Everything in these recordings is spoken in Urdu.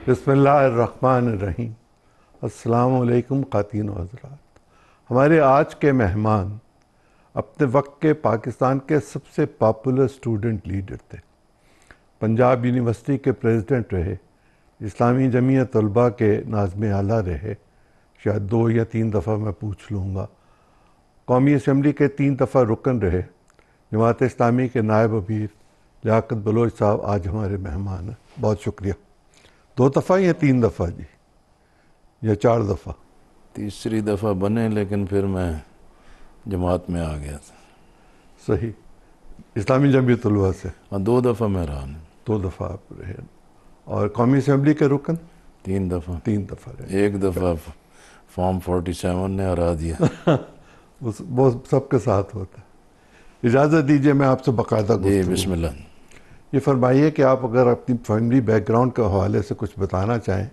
بسم اللہ الرحمن الرحیم۔ السلام علیکم خواتین و حضرات۔ ہمارے آج کے مہمان اپنے وقت کے پاکستان کے سب سے پاپولر اسٹوڈنٹ لیڈر تھے، پنجاب یونیورسٹی کے پریزیڈنٹ رہے، اسلامی جمعیت طلباء کے ناظم اعلیٰ رہے، شاید 2 یا 3 دفعہ میں پوچھ لوں گا، قومی اسمبلی کے 3 دفعہ رکن رہے، جماعت اسلامی کے نائب امیر لیاقت بلوچ صاحب آج ہمارے مہمان ہیں۔ بہت شکریہ۔ 2 دفعہ یا 3 دفعہ جی، یا 4 دفعہ؟ تیسری دفعہ بنے، لیکن پھر میں جماعت میں آ گیا تھا۔ صحیح، اسلامی جمعیت طلباء سے 2 دفعہ میں رہا نہیں، 2 دفعہ آپ رہے، اور قومی اسمبلی کے رکن 3 دفعہ 3 دفعہ رہے۔ 1 دفعہ فارم 47 نے ہرا دیا۔ وہ سب کے ساتھ ہوتا ہے۔ اجازت دیجئے میں آپ سے باقاعدہ جی گفتگو۔ بسم اللہ۔ یہ فرمائیے کہ آپ اگر اپنی فیملی بیک گراؤنڈ کے حوالے سے کچھ بتانا چاہیں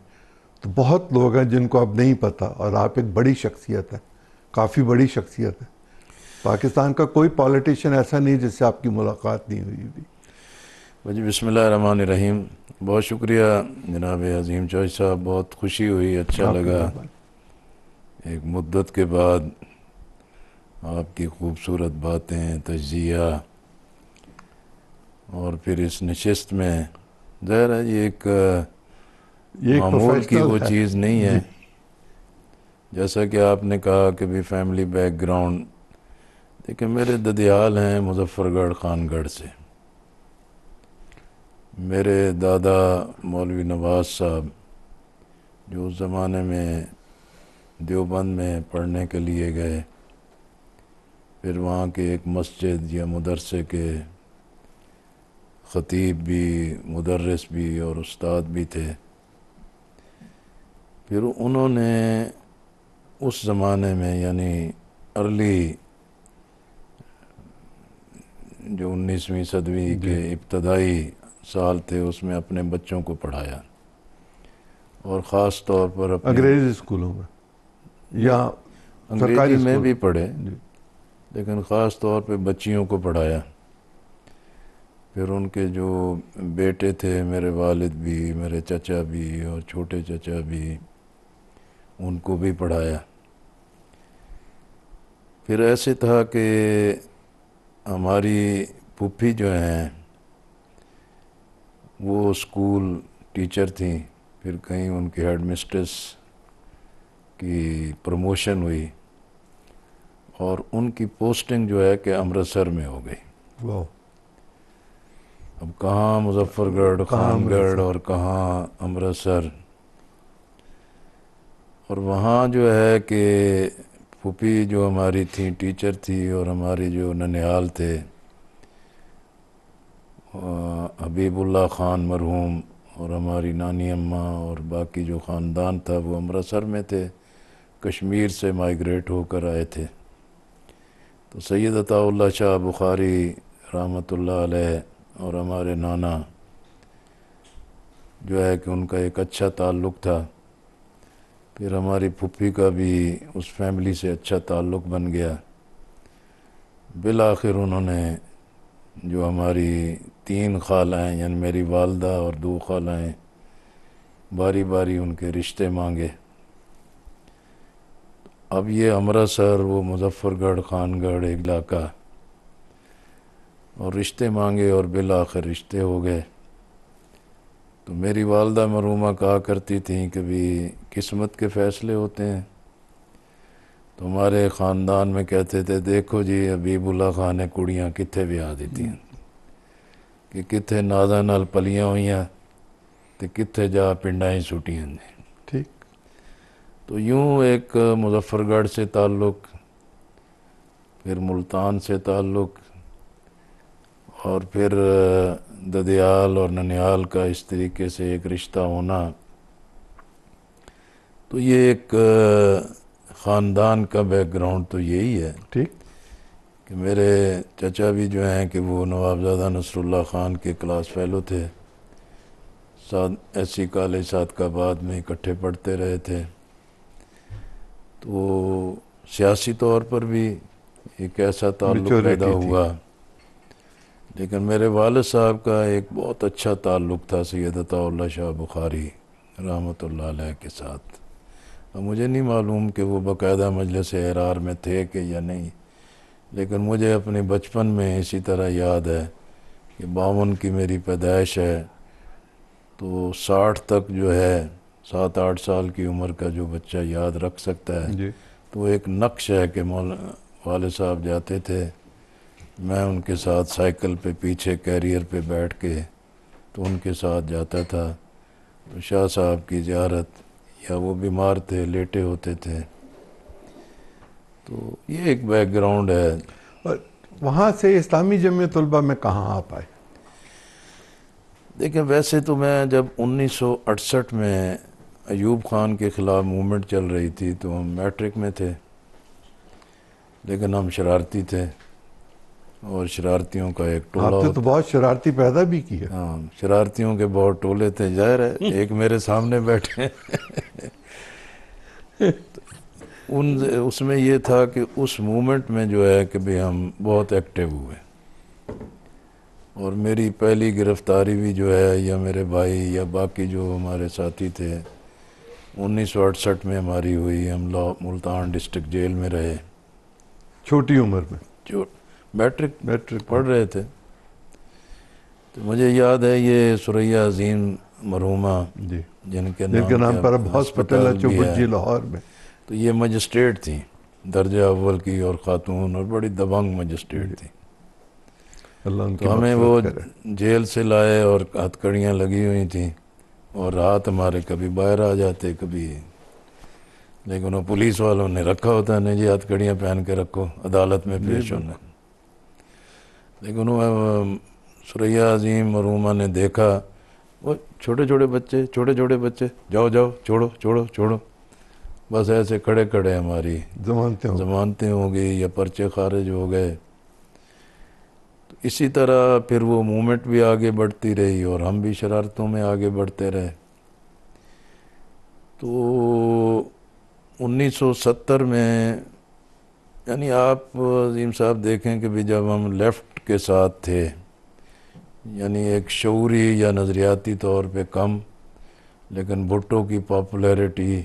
تو بہت لوگ ہیں جن کو اب نہیں پتہ، اور آپ ایک بڑی شخصیت ہے، کافی بڑی شخصیت ہے۔ پاکستان کا کوئی پولیٹیشین ایسا نہیں جس سے آپ کی ملاقات نہیں ہوئی بھی۔ جی بسم اللہ الرحمن الرحیم۔ بہت شکریہ جناب عظیم چوہدری صاحب، بہت خوشی ہوئی، اچھا آپ کی لگا مہربانی۔ ایک مدت کے بعد آپ کی خوبصورت باتیں، تجزیہ، اور پھر اس نشست میں ظاہر ہے یہ ایک معمول کی وہ چیز نہیں ہے، جیسا کہ آپ نے کہا کہ بھی فیملی بیک گراؤنڈ۔ دیکھیں میرے ددیال ہیں مظفر گڑھ خان گڑھ سے، میرے دادا مولوی نواز صاحب جو اس زمانے میں دیوبند میں پڑھنے کے لیے گئے، پھر وہاں کے ایک مسجد یا مدرسے کے خطیب بھی، مدرس بھی اور استاد بھی تھے۔ پھر انہوں نے اس زمانے میں یعنی ارلی جو 19ویں صدی کے ابتدائی سال تھے اس میں اپنے بچوں کو پڑھایا، اور خاص طور پر انگریزی اسکولوں میں یا انگریزی میں بھی پڑھے، جی۔ لیکن خاص طور پہ بچیوں کو پڑھایا۔ پھر ان کے جو بیٹے تھے، میرے والد بھی، میرے چچا بھی اور چھوٹے چچا بھی، ان کو بھی پڑھایا۔ پھر ایسے تھا کہ ہماری پھوپھی جو ہیں وہ اسکول ٹیچر تھیں، پھر کہیں ان کی ہیڈ مسٹریس کی پروموشن ہوئی، اور ان کی پوسٹنگ جو ہے کہ امرتسر میں ہو گئی۔ واہ۔ اب کہاں مظفر گڑھ خان گڑھ اور کہاں امرتسر، اور وہاں جو ہے کہ پھوپھی جو ہماری تھیں ٹیچر تھی، اور ہماری جو ننیال تھے حبیب اللہ خان مرحوم، اور ہماری نانی اماں اور باقی جو خاندان تھا وہ امرتسر میں تھے، کشمیر سے مائیگریٹ ہو کر آئے تھے۔ تو سید عطا اللہ شاہ بخاری رحمۃ اللہ علیہ اور ہمارے نانا جو ہے کہ ان کا ایک اچھا تعلق تھا، پھر ہماری پھوپھی کا بھی اس فیملی سے اچھا تعلق بن گیا۔ بالآخر انہوں نے جو ہماری 3 خالائیں یعنی میری والدہ اور 2 خالائیں، باری باری ان کے رشتے مانگے۔ اب یہ امرتسر، وہ مظفر گڑھ خان گڑھ ایک علاقہ، اور رشتے مانگے اور بالآخر رشتے ہو گئے۔ تو میری والدہ مرحومہ کہا کرتی تھیں کہ بھی قسمت کے فیصلے ہوتے ہیں، تو ہمارے خاندان میں کہتے تھے دیکھو جی حبیب اللہ خان نے کڑیاں کتھے بیاہ دیتی ہیں، کہ کتھے نازاں نال پلیاں ہوئیاں تے کتھے جا پنڈاں ہی سٹیاں نے۔ ٹھیک۔ تو یوں ایک مظفر گڑھ سے تعلق، پھر ملتان سے تعلق، اور پھر ددیال اور ننیال کا اس طریقے سے ایک رشتہ ہونا۔ تو یہ ایک خاندان کا بیک گراؤنڈ تو یہی ہے ٹھیک کہ میرے چچا بھی جو ہیں کہ وہ نوابزادہ نصر اللہ خان کے کلاس فیلو تھے، ایس سی کالج صادقآباد میں اکٹھے پڑھتے رہے تھے۔ تو سیاسی طور پر بھی ایک ایسا تعلق پیدا ہوا، لیکن میرے والد صاحب کا ایک بہت اچھا تعلق تھا سید عطا اللہ شاہ بخاری رحمۃ اللہ علیہ کے ساتھ. اب مجھے نہیں معلوم کہ وہ باقاعدہ مجلس احرار میں تھے کہ یا نہیں، لیکن مجھے اپنے بچپن میں اسی طرح یاد ہے کہ 52 کی میری پیدائش ہے، تو 60 تک جو ہے 7-8 سال کی عمر کا جو بچہ یاد رکھ سکتا ہے. جی تو ایک نقش ہے کہ والد صاحب جاتے تھے، میں ان کے ساتھ سائیکل پہ پیچھے کیریئر پہ بیٹھ کے تو ان کے ساتھ جاتا تھا. تو شاہ صاحب کی زیارت، یا وہ بیمار تھے لیٹے ہوتے تھے. تو یہ ایک بیک گراؤنڈ ہے. اور وہاں سے اسلامی جمعیت طلبہ میں کہاں آپ آئے؟ دیکھیں، ویسے تو میں جب 1968 میں ایوب خان کے خلاف موومنٹ چل رہی تھی تو ہم میٹرک میں تھے، لیکن ہم شرارتی تھے اور شرارتیوں کا ایک ٹولہ آپ نے تو بہت شرارتی پیدا بھی کی ہے. ہاں، شرارتیوں کے بہت ٹولے تھے. ظاہر ہے ایک میرے سامنے بیٹھے اس میں یہ تھا کہ اس موومنٹ میں جو ہے کہ بھی ہم بہت ایکٹیو ہوئے، اور میری پہلی گرفتاری بھی جو ہے یا میرے بھائی یا باقی جو ہمارے ساتھی تھے 1968 میں ہماری ہوئی. ہم ملتان ڈسٹرکٹ جیل میں رہے چھوٹی عمر میں، جو میٹرک پڑھ میں. رہے تھے. تو مجھے یاد ہے یہ ثریا عظیم مرحومہ جی جن کے جن کے نام پر اب ہاسپٹل ہسپتال ہے بھی چوبجی لاہور میں. تو یہ مجسٹریٹ تھیں درجہ اول کی اور خاتون، اور بڑی دبنگ مجسٹریٹ تھیں. اللہ ان کی تو ہمیں وہ مغفرت کرے. جیل سے لائے اور ہتھکڑیاں لگی ہوئی تھیں، اور رات ہمارے کبھی باہر آ جاتے کبھی، لیکن وہ پولیس والوں نے رکھا ہوتا نہیں جی ہتھکڑیاں پہن کے رکھو عدالت میں پیش ہونا. لیکن وہ ثریا عظیم مرحومہ نے دیکھا وہ چھوٹے چھوٹے بچے جاؤ چھوڑو، بس ایسے کھڑے ہماری ضمانتیں ہو گئی یا پرچے خارج ہو گئے. تو اسی طرح پھر وہ موومنٹ بھی آگے بڑھتی رہی اور ہم بھی شرارتوں میں آگے بڑھتے رہے. تو 1970 میں یعنی آپ عظیم صاحب دیکھیں کہ بھی جب ہم لیفٹ کے ساتھ تھے، یعنی ایک شعوری یا نظریاتی طور پہ کم، لیکن بھٹو کی پاپولیرٹی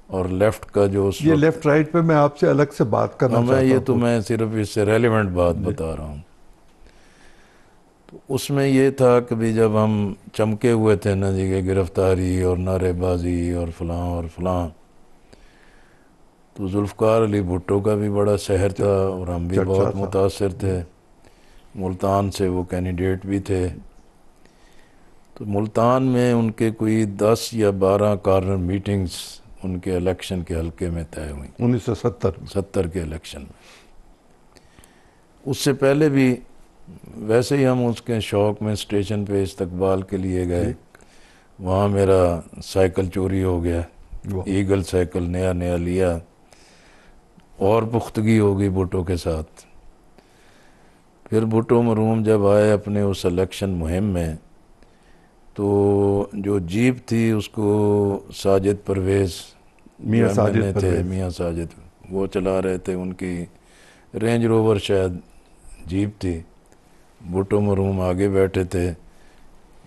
اور لیفٹ کا جو اس یہ وقت، لیفٹ رائٹ پہ میں آپ سے الگ سے بات کرنا چاہتا ہوں. یہ تو میں صرف اس سے ریلیونٹ بات بتا رہا ہوں. تو اس میں یہ تھا کہ بھی جب ہم چمکے ہوئے تھے نا جی کہ گرفتاری اور نعرے بازی اور فلاں، تو ذوالفقار علی بھٹو کا بھی بڑا سحر تھا اور ہم بھی بہت متاثر تھے. ملتان سے وہ کینڈیڈیٹ بھی تھے. تو ملتان میں ان کے کوئی 10 یا 12 کارنر میٹنگز ان کے الیکشن کے حلقے میں طے ہوئیں 1970 کے الیکشن میں. اس سے پہلے بھی ویسے ہی ہم اس کے شوق میں اسٹیشن پہ استقبال کے لیے گئے. وہاں میرا سائیکل چوری ہو گیا، ایگل سائیکل نیا لیا، اور پختگی ہو گئی بھٹو کے ساتھ. پھر بھٹو مرحوم جب آئے اپنے اس الیکشن مہم میں، تو جو جیپ تھی اس کو ساجد پرویز میاں ساجد وہ چلا رہے تھے. ان کی رینج روور شاید جیپ تھی. بھٹو مرحوم آگے بیٹھے تھے،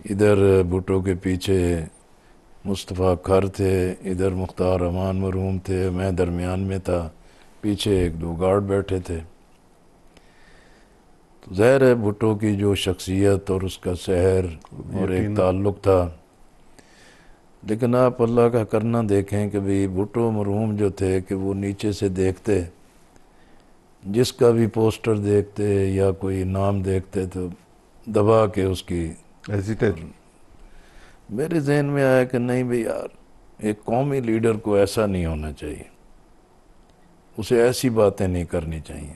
ادھر بھٹو کے پیچھے مصطفیٰ کھر تھے، ادھر مختار امان مرحوم تھے، میں درمیان میں تھا، پیچھے 1-2 گارڈ بیٹھے تھے. تو ظاہر ہے بھٹو کی جو شخصیت اور اس کا سحر اور ایک تعلق تھا. لیکن آپ اللہ کا کرنا دیکھیں کہ بھی بھٹو مرحوم جو تھے کہ وہ نیچے سے دیکھتے، جس کا بھی پوسٹر دیکھتے یا کوئی نام دیکھتے تو دبا کے اس کی میرے ذہن میں آیا کہ نہیں بھئی یار، ایک قومی لیڈر کو ایسا نہیں ہونا چاہیے، اسے ایسی باتیں نہیں کرنی چاہیے.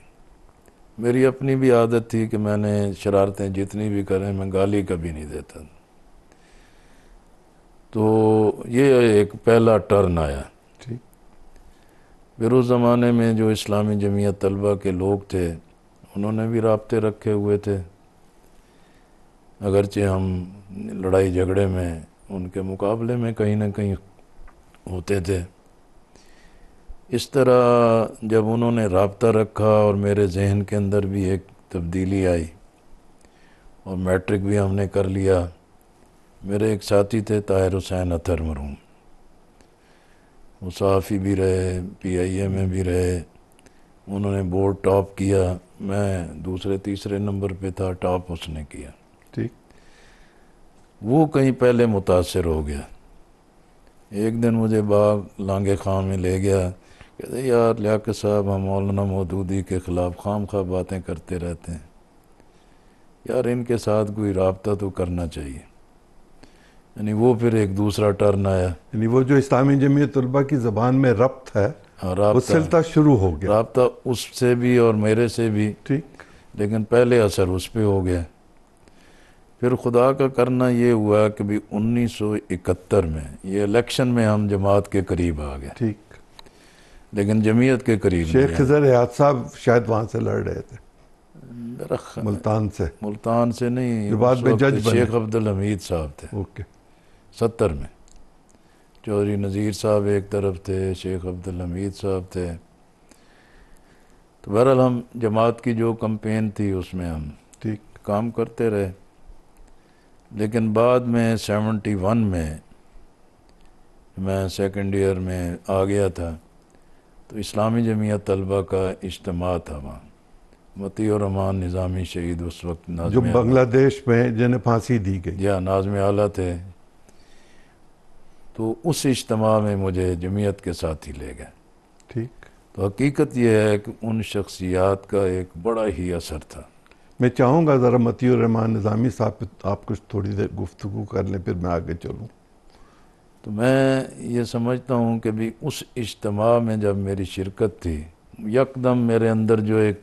میری اپنی بھی عادت تھی کہ میں نے شرارتیں جتنی بھی کریں میں گالی کبھی نہیں دیتا. تو یہ ایک پہلا ٹرن آیا. پھر اس زمانے میں جو اسلامی جمعیت طلبہ کے لوگ تھے انہوں نے بھی رابطے رکھے ہوئے تھے، اگرچہ ہم لڑائی جھگڑے میں ان کے مقابلے میں کہیں نہ کہیں ہوتے تھے. اس طرح جب انہوں نے رابطہ رکھا اور میرے ذہن کے اندر بھی ایک تبدیلی آئی، اور میٹرک بھی ہم نے کر لیا. میرے ایک ساتھی تھے طاہر حسین اطہر مرحوم، وہ صحافی بھی رہے، پی آئی اے میں بھی رہے، انہوں نے بورڈ ٹاپ کیا، میں دوسرے تیسرے نمبر پہ تھا، ٹاپ اس نے کیا۔ ٹھیک۔ وہ کہیں پہلے متاثر ہو گیا، ایک دن مجھے باغ لانگے خان میں لے گیا، کہتے یار لیاقت صاحب ہم مولانا مودودی کے خلاف خام خواہ باتیں کرتے رہتے ہیں، یار ان کے ساتھ کوئی رابطہ تو کرنا چاہیے۔ یعنی وہ پھر ایک دوسرا ٹرن آیا، یعنی وہ جو اسلامی جمعیت طلبہ کی زبان میں ربط ہے وہ سلسلہ شروع ہو گیا۔ رابطہ اس سے بھی اور میرے سے بھی، ٹھیک۔ لیکن پہلے اثر اس پہ ہو گیا۔ پھر خدا کا کرنا یہ ہوا کہ بھی 1971 میں یہ الیکشن میں ہم جماعت کے قریب آ گئے، ٹھیک۔ لیکن جمعیت کے قریب شیخ نہیں خضر حیات صاحب شاید وہاں سے لڑ رہے تھے، میرا ملتان سے، ملتان سے نہیں، جو بعد اس میں وقت جج بنے۔ شیخ عبدالحمید صاحب تھے، اوکے۔ 70 میں چودھری نذیر صاحب ایک طرف تھے، شیخ عبدالحمید صاحب تھے۔ تو بہرحال ہم جماعت کی جو کمپین تھی اس میں ہم ٹھیک۔ کام کرتے رہے، لیکن بعد میں 71 میں سیکنڈ ایئر میں آ گیا تھا، تو اسلامی جمعیت طلبہ کا اجتماع تھا وہاں، مطیع الرحمان نظامی شہید اس وقت جو ناظم بنگلہ دیش میں جنہیں پھانسی دی گئی۔ یا ناظم اعلیٰ تھے، تو اس اجتماع میں مجھے جمعیت کے ساتھ ہی لے گئے۔ ٹھیک۔ تو حقیقت یہ ہے کہ ان شخصیات کا ایک بڑا ہی اثر تھا۔ میں چاہوں گا ذرا مطیع الرحمان نظامی صاحب پہ آپ کچھ تھوڑی دیر گفتگو کر لیں، پھر میں آگے چلوں۔ تو میں یہ سمجھتا ہوں کہ بھی اس اجتماع میں جب میری شرکت تھی، یکدم میرے اندر جو ایک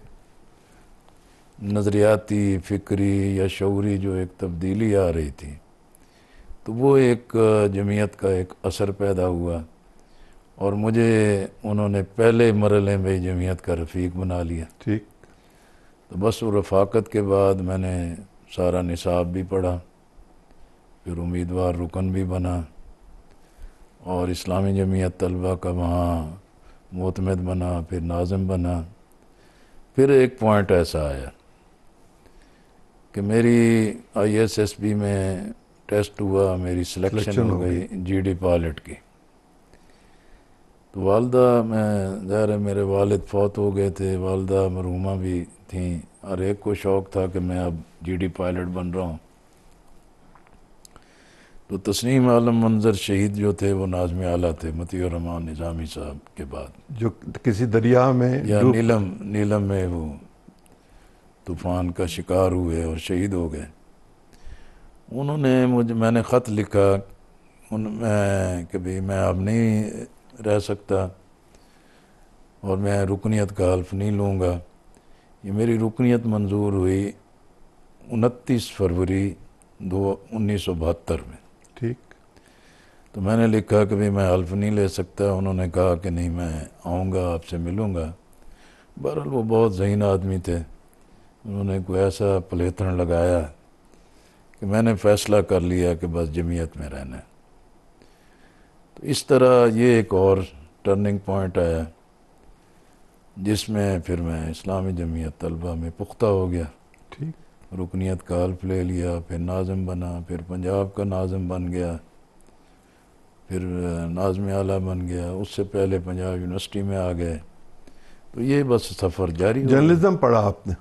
نظریاتی، فکری یا شعوری جو ایک تبدیلی آ رہی تھی، تو وہ ایک جمعیت کا ایک اثر پیدا ہوا، اور مجھے انہوں نے پہلے مرحلے میں جمعیت کا رفیق بنا لیا۔ ٹھیک۔ تو بس وہ رفاقت کے بعد میں نے سارا نصاب بھی پڑھا، پھر امیدوار رکن بھی بنا، اور اسلامی جمعیت طلبہ کا وہاں معتمد بنا، پھر ناظم بنا۔ پھر ایک پوائنٹ ایسا آیا کہ میری آئی ایس ایس بی میں ٹیسٹ ہوا، میری سلیکشن ہو گئی جی ڈی پائلٹ کی۔ تو والدہ، میں ظاہر ہے میرے والد فوت ہو گئے تھے، والدہ مرحومہ بھی تھیں، ہر ایک کو شوق تھا کہ میں اب جی ڈی پائلٹ بن رہا ہوں۔ تو تسنیم عالم منظر شہید جو تھے وہ ناظم اعلیٰ تھے، مطیع الرحمان نظامی صاحب کے بعد، جو کسی دریا میں یا نیلم میں وہ طوفان کا شکار ہوئے اور شہید ہو گئے۔ انہوں نے میں نے خط لکھا کہ بھی میں اب نہیں رہ سکتا اور میں رکنیت کا حلف نہیں لوں گا۔ یہ میری رکنیت منظور ہوئی 29 فروری 1972 میں۔ ٹھیک۔ تو میں نے لکھا کہ بھی میں حلف نہیں لے سکتا۔ انہوں نے کہا کہ نہیں، میں آؤں گا، آپ سے ملوں گا۔ بہرحال وہ بہت ذہین آدمی تھے، انہوں نے کوئی ایسا پلیتھن لگایا کہ میں نے فیصلہ کر لیا کہ بس جمعیت میں رہنا ہے۔ تو اس طرح یہ ایک اور ٹرننگ پوائنٹ آیا، جس میں پھر میں اسلامی جمعیت طلبہ میں پختہ ہو گیا، ٹھیک۔ رکنیت کا حلف لے لیا، پھر ناظم بنا، پھر پنجاب کا ناظم بن گیا، پھر ناظم اعلیٰ بن گیا، اس سے پہلے پنجاب یونیورسٹی میں آ گئے۔ تو یہ بس سفر جاری ہو گیا۔ جرنلزم پڑھا آپ نے؟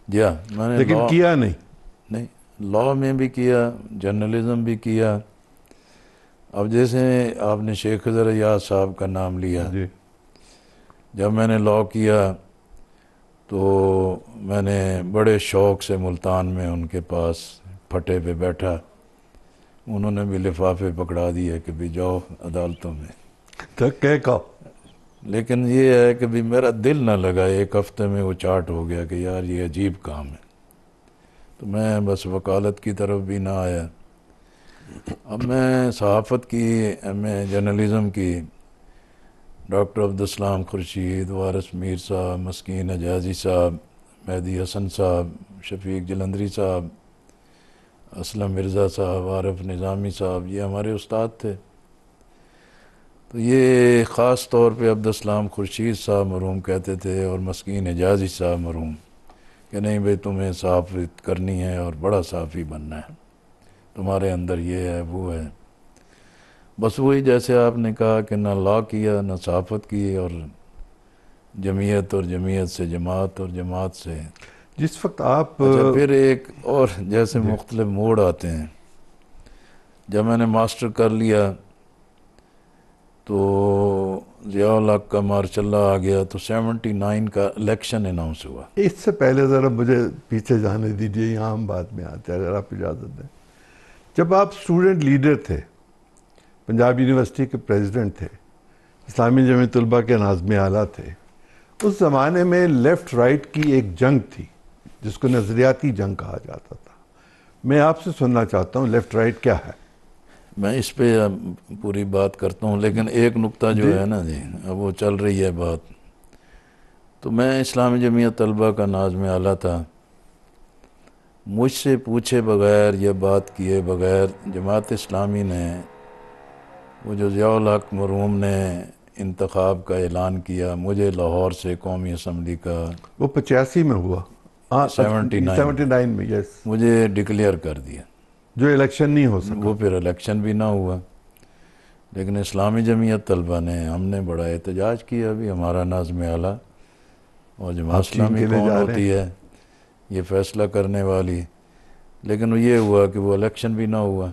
جی ہاں، میں نے لیکن کیا نہیں، لاء میں بھی کیا، جرنلزم بھی کیا۔ اب جیسے آپ نے شیخ خضر ایاز صاحب کا نام لیا، جی۔ جب میں نے لاء کیا تو میں نے بڑے شوق سے ملتان میں ان کے پاس پھٹے پہ بیٹھا، انہوں نے بھی لفافے پکڑا دیے کہ بھی جاؤ عدالتوں میں۔ دھکے کا۔ لیکن یہ ہے کہ بھی میرا دل نہ لگا، ایک ہفتے میں وہ چارٹ ہو گیا کہ یار یہ عجیب کام ہے، تو میں بس وکالت کی طرف بھی نہ آیا۔ اب میں صحافت کی، میں جرنلزم کی، ڈاکٹر عبدالسلام خورشید، وارث میر صاحب، مسکین حجازی صاحب، مہدی حسن صاحب، شفیق جلندری صاحب، اسلم مرزا صاحب، عارف نظامی صاحب، یہ ہمارے استاد تھے۔ تو یہ خاص طور پہ عبدالسلام خورشید صاحب مرحوم کہتے تھے، اور مسکین حجازی صاحب مرحوم، کہ نہیں بھئی تمہیں صحافت کرنی ہے اور بڑا صحافی بننا ہے۔ تمہارے اندر یہ ہے وہ ہے. بس وہی جیسے آپ نے کہا کہ نہ لا کیا نہ صحافت کی، اور جمعیت، اور جمعیت سے جماعت، اور جماعت سے. جس وقت آپ اچھا پھر ایک اور جیسے مختلف موڑ آتے ہیں. جب میں نے ماسٹر کر لیا تو ضیاء الحق کا مارچ اللہ آ گیا، تو 79 کا الیکشن اناؤنس ہوا. اس سے پہلے ذرا مجھے پیچھے جانے دیجیے، یہاں ہم بعد میں آتے ہیں اگر آپ اجازت دیں. جب آپ اسٹوڈنٹ لیڈر تھے، پنجاب یونیورسٹی کے پریزیڈنٹ تھے، اسلامی جمعیت طلبہ کے ناظم اعلیٰ تھے، اس زمانے میں لیفٹ رائٹ کی ایک جنگ تھی جس کو نظریاتی جنگ کہا جاتا تھا. میں آپ سے سننا چاہتا ہوں لیفٹ رائٹ کیا ہے؟ میں اس پہ پوری بات کرتا ہوں، لیکن ایک نقطہ جو ہے نا جی، اب وہ چل رہی ہے بات. تو میں اسلامی جمعیت طلبہ کا ناظم اعلیٰ تھا. مجھ سے پوچھے بغیر یا بات کیے بغیر جماعت اسلامی نے وہ جو ضیاء الحق مرحوم نے انتخاب کا اعلان کیا، مجھے لاہور سے قومی اسمبلی کا وہ 85 میں ہوا، 79 79 میں، یس، مجھے ڈکلیئر کر دیا. جو الیکشن نہیں ہو سکا. وہ پھر الیکشن بھی نہ ہوا، لیکن اسلامی جمعیت طلبہ نے، ہم نے بڑا احتجاج کیا. ابھی ہمارا ناظم اعلیٰ اور جماعت آپ چین اسلامی کے لیے کون جا رہے ہوتی ہے یہ فیصلہ کرنے والی، لیکن یہ ہوا کہ وہ الیکشن بھی نہ ہوا.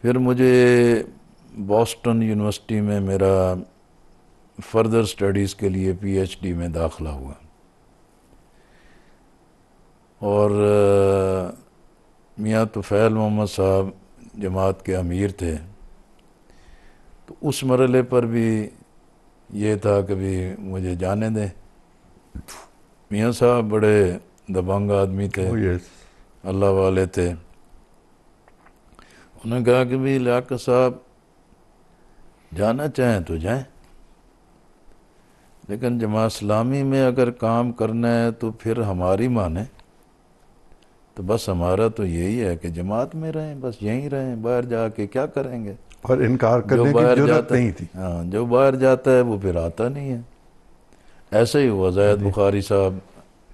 پھر مجھے بوسٹن یونیورسٹی میں میرا فردر سٹڈیز کے لیے پی ایچ ڈی میں داخلہ ہوا، اور میاں طفیل محمد صاحب جماعت کے امیر تھے. تو اس مرحلے پر بھی یہ تھا کہ بھی مجھے جانے دیں. میاں صاحب بڑے دبنگ آدمی تھے، او یس. اللہ والے تھے. انہوں نے کہا کہ بھی لیاقت صاحب جانا چاہیں تو جائیں، لیکن جماعت اسلامی میں اگر کام کرنا ہے تو پھر ہماری مانیں. تو بس ہمارا تو یہی ہے کہ جماعت میں رہیں، بس یہیں رہیں، باہر جا کے کیا کریں گے. اور انکار جو کرنے کی باہر ضرورت جاتا نہیں تھی. ہاں، جو باہر جاتا ہے وہ پھر آتا نہیں ہے. ایسے ہی ہوا. زاہد بخاری صاحب،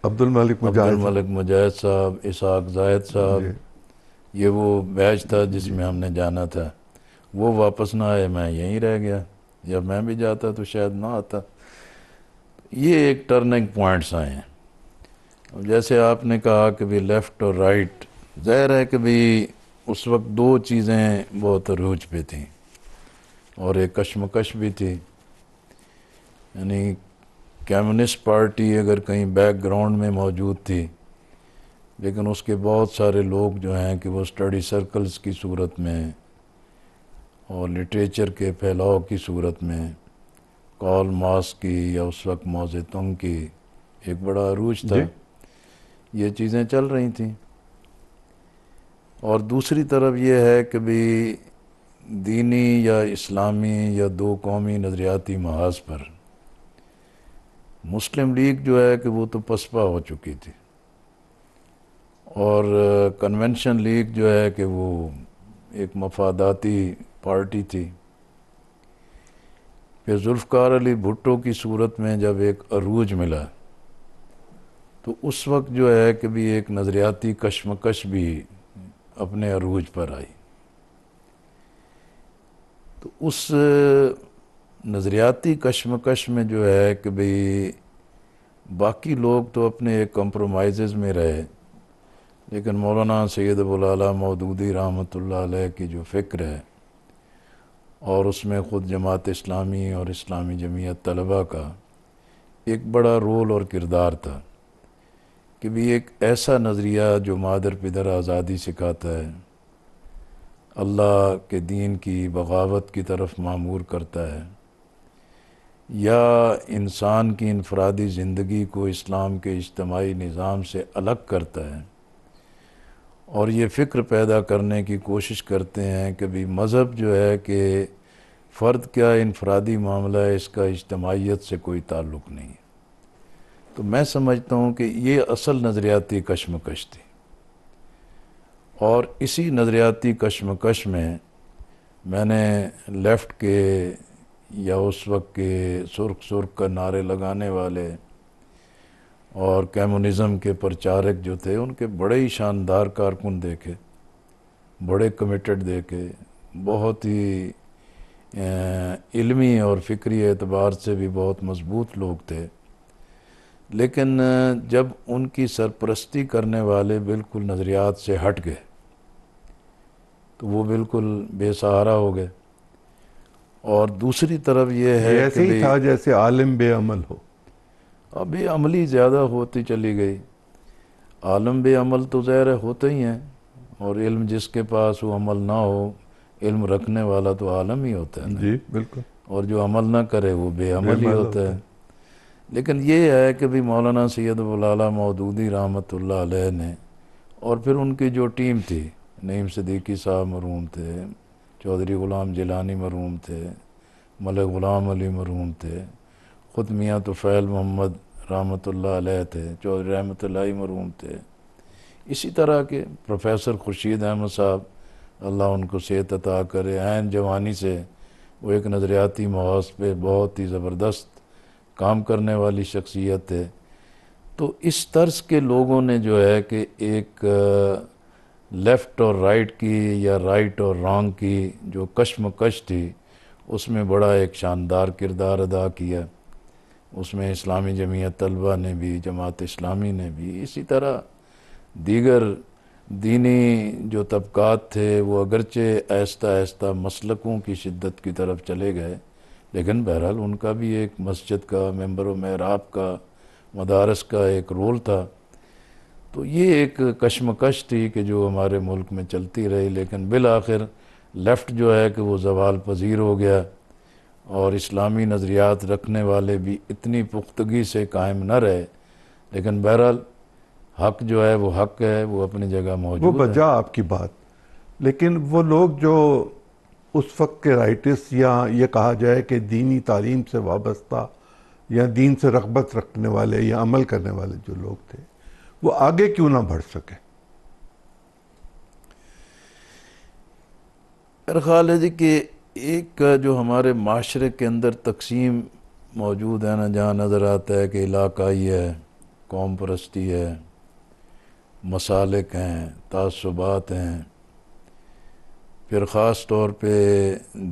عبد الملک عبد مجاہد، الملک مجاہد صاحب، اسحاق زاہد صاحب، جی. یہ وہ بیچ تھا جس میں ہم نے جانا تھا. وہ واپس نہ آئے، میں یہیں رہ گیا. جب میں بھی جاتا تو شاید نہ آتا. یہ ایک ٹرننگ پوائنٹس آئے ہیں. جیسے آپ نے کہا کہ بھی لیفٹ اور رائٹ، ظاہر ہے کہ بھی اس وقت دو چیزیں بہت عروج پہ تھیں، اور ایک کشمکش بھی تھی. یعنی کمیونسٹ پارٹی اگر کہیں بیک گراؤنڈ میں موجود تھی، لیکن اس کے بہت سارے لوگ جو ہیں کہ وہ اسٹڈی سرکلز کی صورت میں اور لٹریچر کے پھیلاؤ کی صورت میں، کارل مارکس کی یا اس وقت ماؤ زے تونگ کی ایک بڑا عروج تھا. یہ چیزیں چل رہی تھیں. اور دوسری طرف یہ ہے کہ بھی دینی یا اسلامی یا دو قومی نظریاتی محاذ پر مسلم لیگ جو ہے کہ وہ تو پسپا ہو چکی تھی، اور کنونشن لیگ جو ہے کہ وہ ایک مفاداتی پارٹی تھی. پھر ذوالفقار علی بھٹو کی صورت میں جب ایک عروج ملا تو اس وقت جو ہے کہ بھی ایک نظریاتی کشمکش بھی اپنے عروج پر آئی. تو اس نظریاتی کشمکش میں جو ہے کہ بھی باقی لوگ تو اپنے ایک کمپرومائزز میں رہے، لیکن مولانا سید ابوالعلا مودودی رحمۃ اللہ علیہ کی جو فکر ہے، اور اس میں خود جماعت اسلامی اور اسلامی جمعیت طلبہ کا ایک بڑا رول اور کردار تھا کہ بھی ایک ایسا نظریہ جو مادر پدر آزادی سکھاتا ہے، اللہ کے دین کی بغاوت کی طرف مامور کرتا ہے، یا انسان کی انفرادی زندگی کو اسلام کے اجتماعی نظام سے الگ کرتا ہے، اور یہ فکر پیدا کرنے کی کوشش کرتے ہیں کہ بھی مذہب جو ہے کہ فرد کیا انفرادی معاملہ ہے، اس کا اجتماعیت سے کوئی تعلق نہیں. تو میں سمجھتا ہوں کہ یہ اصل نظریاتی کشمکش تھی، اور اسی نظریاتی کشمکش میں نے لیفٹ کے یا اس وقت کے سرخ سرخ کا نعرے لگانے والے اور کمیونزم کے پرچارک جو تھے، ان کے بڑے ہی شاندار کارکن دیکھے. بڑے کمیٹڈ دے کے، بہت ہی علمی اور فکری اعتبار سے بھی بہت مضبوط لوگ تھے، لیکن جب ان کی سرپرستی کرنے والے بالکل نظریات سے ہٹ گئے تو وہ بالکل بے سہارا ہو گئے۔ اور دوسری طرف یہ ہے ایسے ہی تھا جیسے عالم بے عمل ہو۔ ابھی عملی زیادہ ہوتی چلی گئی۔ عالم بے عمل تو ظاہر ہوتے ہی ہیں، اور علم جس کے پاس وہ عمل نہ ہو، علم رکھنے والا تو عالم ہی ہوتا ہے نا، جی بالکل، اور جو عمل نہ کرے وہ بے عمل ہی ہوتا ہے۔ لیکن یہ ہے کہ بھی مولانا سید ابوالعلا مودودی رحمۃ اللہ علیہ نے، اور پھر ان کی جو ٹیم تھی، نعیم صدیقی صاحب مرحوم تھے، چودھری غلام جیلانی مرحوم تھے، ملک غلام علی مرحوم تھے، خود میاں طفیل محمد رحمۃ اللہ علیہ تھے، چودھری رحمۃ اللہ مرحوم تھے، اسی طرح کے پروفیسر خورشید احمد صاحب، اللہ ان کو صحت عطا کرے، عین جوانی سے وہ ایک نظریاتی محاذ پہ بہت ہی زبردست کام کرنے والی شخصیت ہے۔ تو اس طرز کے لوگوں نے جو ہے کہ ایک لیفٹ اور رائٹ کی یا رائٹ اور رانگ کی جو کشمکش تھی، اس میں بڑا ایک شاندار کردار ادا کیا۔ اس میں اسلامی جمعیت طلبہ نے بھی، جماعت اسلامی نے بھی، اسی طرح دیگر دینی جو طبقات تھے وہ اگرچہ آہستہ آہستہ مسلکوں کی شدت کی طرف چلے گئے، لیکن بہرحال ان کا بھی ایک مسجد کا، ممبر و محراب کا، مدارس کا ایک رول تھا۔ تو یہ ایک کشمکش تھی کہ جو ہمارے ملک میں چلتی رہی، لیکن بالآخر لیفٹ جو ہے کہ وہ زوال پذیر ہو گیا، اور اسلامی نظریات رکھنے والے بھی اتنی پختگی سے قائم نہ رہے، لیکن بہرحال حق جو ہے وہ حق ہے، وہ اپنی جگہ موجود ہے۔ وہ بجا آپ کی بات، لیکن وہ لوگ جو اس وقت کے رائٹس، یا یہ کہا جائے کہ دینی تعلیم سے وابستہ یا دین سے رغبت رکھنے والے یا عمل کرنے والے جو لوگ تھے، وہ آگے کیوں نہ بڑھ سکے؟ میرا خیال ہے جی کہ ایک جو ہمارے معاشرے کے اندر تقسیم موجود ہے نا، جہاں نظر آتا ہے کہ علاقائی ہے، قوم پرستی ہے، مسالک ہیں، تعصبات ہیں، پھر خاص طور پہ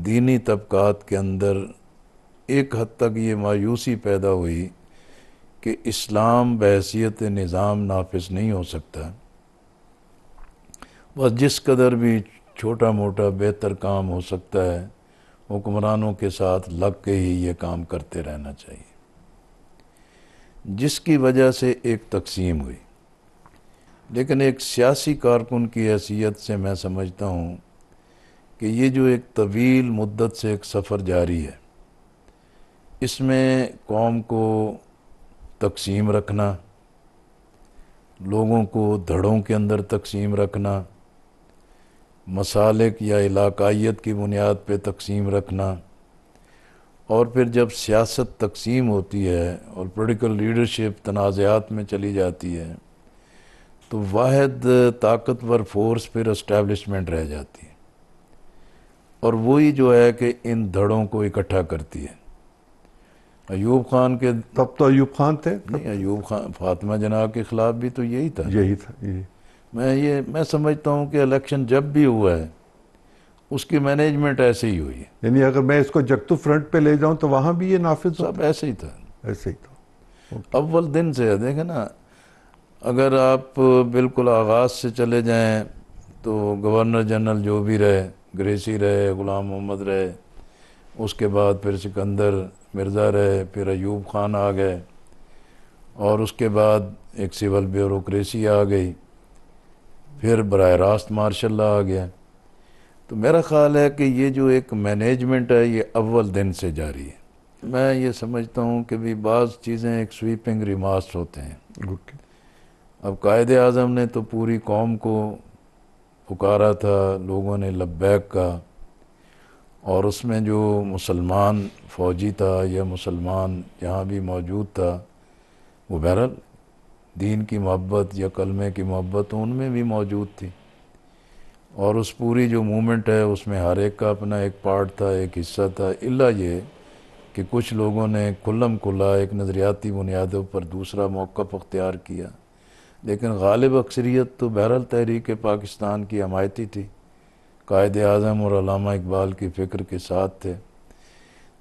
دینی طبقات کے اندر ایک حد تک یہ مایوسی پیدا ہوئی کہ اسلام بحیثیت نظام نافذ نہیں ہو سکتا، بس جس قدر بھی چھوٹا موٹا بہتر کام ہو سکتا ہے حکمرانوں کے ساتھ لگ کے ہی یہ کام کرتے رہنا چاہیے، جس کی وجہ سے ایک تقسیم ہوئی۔ لیکن ایک سیاسی کارکن کی حیثیت سے میں سمجھتا ہوں کہ یہ جو ایک طویل مدت سے ایک سفر جاری ہے، اس میں قوم کو تقسیم رکھنا، لوگوں کو دھڑوں کے اندر تقسیم رکھنا، مسالک یا علاقائیت کی بنیاد پہ تقسیم رکھنا، اور پھر جب سیاست تقسیم ہوتی ہے اور پولیٹیکل لیڈرشپ تنازعات میں چلی جاتی ہے تو واحد طاقتور فورس پھر اسٹیبلشمنٹ رہ جاتی ہے، اور وہی جو ہے کہ ان دھڑوں کو اکٹھا کرتی ہے۔ ایوب خان کے تب تو ایوب خان تھے، نہیں، ایوب خان فاطمہ جناح کے خلاف بھی تو یہی تھا۔ یہی تھا، یہی۔ میں سمجھتا ہوں کہ الیکشن جب بھی ہوا ہے اس کی مینجمنٹ ایسے ہی ہوئی ہے، یعنی اگر میں اس کو جگتو فرنٹ پہ لے جاؤں تو وہاں بھی یہ نافذ سب ایسے ہی تھا، ایسے ہی تھا۔ اول دن سے۔ دیکھیں نا، اگر آپ بالکل آغاز سے چلے جائیں تو گورنر جنرل جو بھی رہے، گریسی رہے، غلام محمد رہے، اس کے بعد پھر سکندر مرزا رہے، پھر ایوب خان آ گئے، اور اس کے بعد ایک سول بیوروکریسی آ گئی، پھر براہ راست مارشل لا آ گیا۔ تو میرا خیال ہے کہ یہ جو ایک مینجمنٹ ہے یہ اول دن سے جاری ہے۔ میں یہ سمجھتا ہوں کہ بھی بعض چیزیں ایک سویپنگ ریمارکس ہوتے ہیں۔ اوکے۔ اب قائد اعظم نے تو پوری قوم کو پکارا تھا، لوگوں نے لبیک کہا، اور اس میں جو مسلمان فوجی تھا یا مسلمان جہاں بھی موجود تھا وہ بہرحال دین کی محبت یا کلمے کی محبت ان میں بھی موجود تھی، اور اس پوری جو موومنٹ ہے اس میں ہر ایک کا اپنا ایک پارٹ تھا، ایک حصہ تھا، الا یہ کہ کچھ لوگوں نے کھلم کھلا ایک نظریاتی بنیادوں پر دوسرا موقف اختیار کیا، لیکن غالب اکثریت تو بہرحال تحریک پاکستان کی حمایتی تھی، قائد اعظم اور علامہ اقبال کی فکر کے ساتھ تھے۔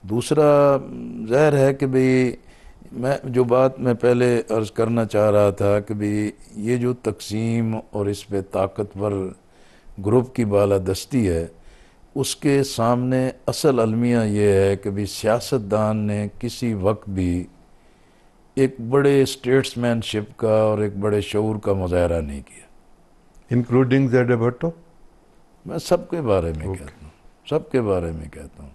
دوسرا ظاہر ہے کہ بھئی میں پہلے عرض کرنا چاہ رہا تھا کہ بھئی یہ جو تقسیم اور اس پہ طاقتور گروپ کی بالادستی ہے، اس کے سامنے اصل المیہ یہ ہے کہ بھی سیاستدان نے کسی وقت بھی ایک بڑے اسٹیٹس مین شپ کا اور ایک بڑے شعور کا مظاہرہ نہیں کیا، انکلوڈنگ زیڈ بھٹو۔ میں سب کے بارے میں کہتا ہوں، سب کے بارے میں کہتا ہوں